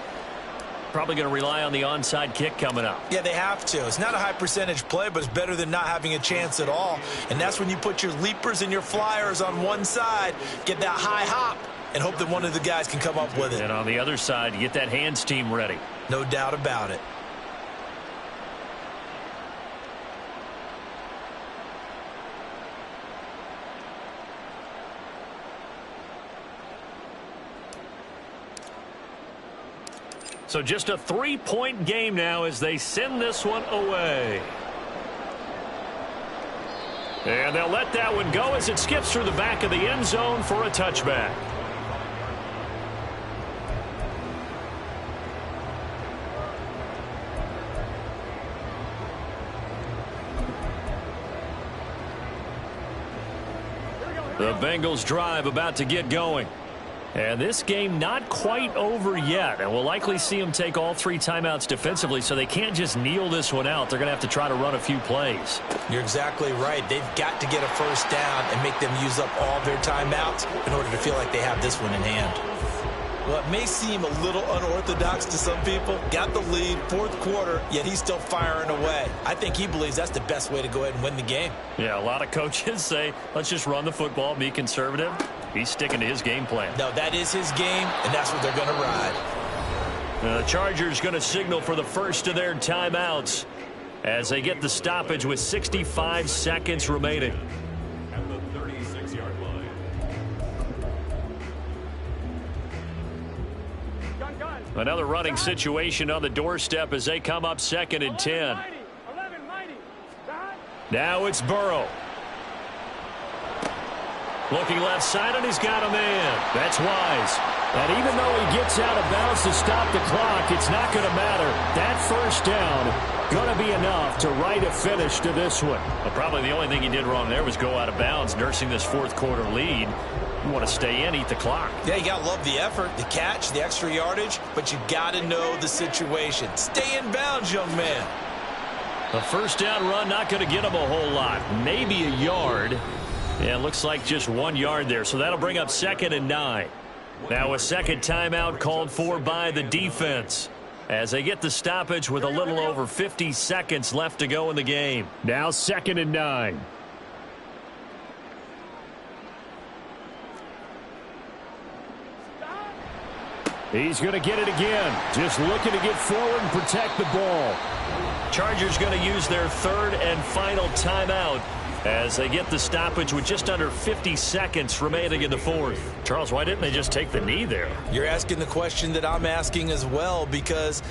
Probably going to rely on the onside kick coming up. Yeah, they have to. It's not a high percentage play, but it's better than not having a chance at all. And that's when you put your leapers and your flyers on one side, get that high hop, and hope that one of the guys can come up with it. And on the other side, you get that hands team ready. No doubt about it. So just a 3-point game now as they send this one away. And they'll let that one go as it skips through the back of the end zone for a touchback. The Bengals drive about to get going. And this game not quite over yet. And we'll likely see them take all 3 timeouts defensively, so they can't just kneel this one out. They're going to have to try to run a few plays. You're exactly right. They've got to get a first down and make them use up all their timeouts in order to feel like they have this one in hand. Well, it may seem a little unorthodox to some people. Got the lead, 4th quarter, yet he's still firing away. I think he believes that's the best way to go ahead and win the game. Yeah, a lot of coaches say, let's just run the football, be conservative. He's sticking to his game plan. No, that is his game, and that's what they're going to ride. The Chargers going to signal for the first of their timeouts as they get the stoppage with 65 seconds remaining. At the 36-yard line. Another running situation on the doorstep as they come up 2nd and 10. Now it's Burrow. Looking left side, and he's got a man. That's wise. And even though he gets out of bounds to stop the clock, it's not going to matter. That first down going to be enough to write a finish to this one. Well, probably the only thing he did wrong there was go out of bounds, nursing this 4th quarter lead. You want to stay in, eat the clock. Yeah, you got to love the effort, the catch, the extra yardage, but you got to know the situation. Stay in bounds, young man. The first down run not going to get him a whole lot. Maybe a yard. Yeah, it looks like just 1 yard there, so that'll bring up 2nd and 9. Now a second timeout called for by the defense as they get the stoppage with a little over 50 seconds left to go in the game. Now 2nd and 9. He's going to get it again. Just looking to get forward and protect the ball. Chargers going to use their 3rd and final timeout as they get the stoppage with just under 50 seconds remaining in the 4th. Charles, why didn't they just take the knee there? You're asking the question that I'm asking as well, because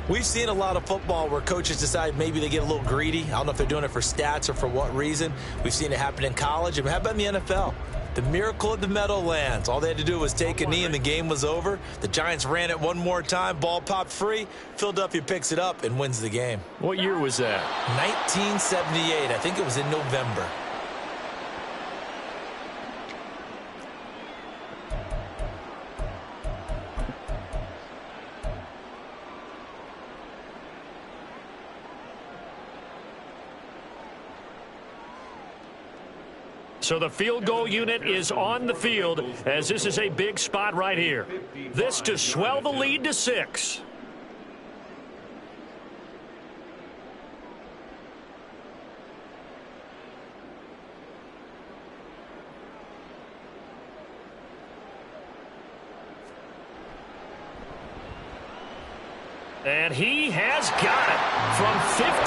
we've seen a lot of football where coaches decide maybe they get a little greedy. I don't know if they're doing it for stats or for what reason. We've seen it happen in college. And how about in the NFL? The miracle of the Meadowlands. All they had to do was take a knee and the game was over. The Giants ran it one more time. Ball popped free. Philadelphia picks it up and wins the game. What year was that? 1978. I think it was in November. So the field goal unit is on the field as this is a big spot right here. This to swell the lead to 6. And he has got it from 55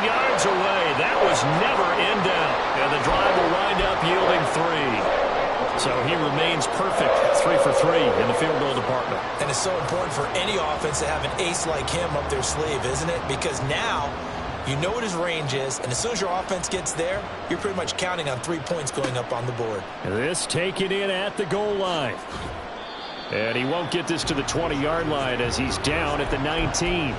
yards away. That was never in doubt. And the drive will wind up yielding 3. So he remains perfect, 3 for 3 in the field goal department. And it's so important for any offense to have an ace like him up their sleeve, isn't it? Because now you know what his range is, and as soon as your offense gets there, you're pretty much counting on 3 points going up on the board. And this taken in at the goal line. And he won't get this to the 20-yard line as he's down at the 19.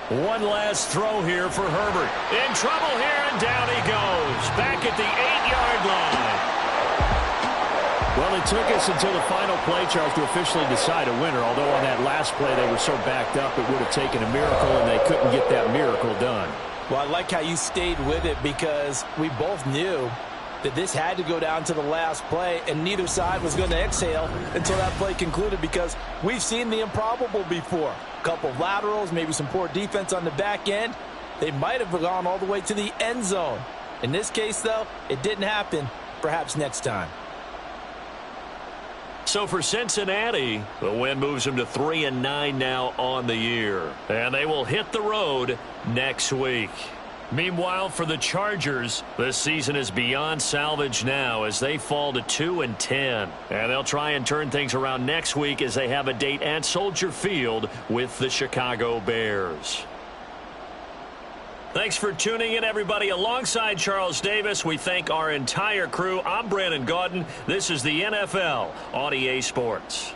One last throw here for Herbert. In trouble here, and down he goes. Back at the 8-yard line. Well, it took us until the final play, Charles, to officially decide a winner, although on that last play they were so backed up it would have taken a miracle, and they couldn't get that miracle done. Well, I like how you stayed with it because we both knew that this had to go down to the last play, and neither side was going to exhale until that play concluded because we've seen the improbable before. A couple of laterals, maybe some poor defense on the back end. They might have gone all the way to the end zone. In this case, though, it didn't happen. Perhaps next time. So for Cincinnati, the win moves them to 3-9 now on the year. And they will hit the road next week. Meanwhile, for the Chargers, this season is beyond salvage now as they fall to 2-10. And they'll try and turn things around next week as they have a date at Soldier Field with the Chicago Bears. Thanks for tuning in, everybody. Alongside Charles Davis, we thank our entire crew. I'm Brandon Gaudin. This is the NFL on EA Sports.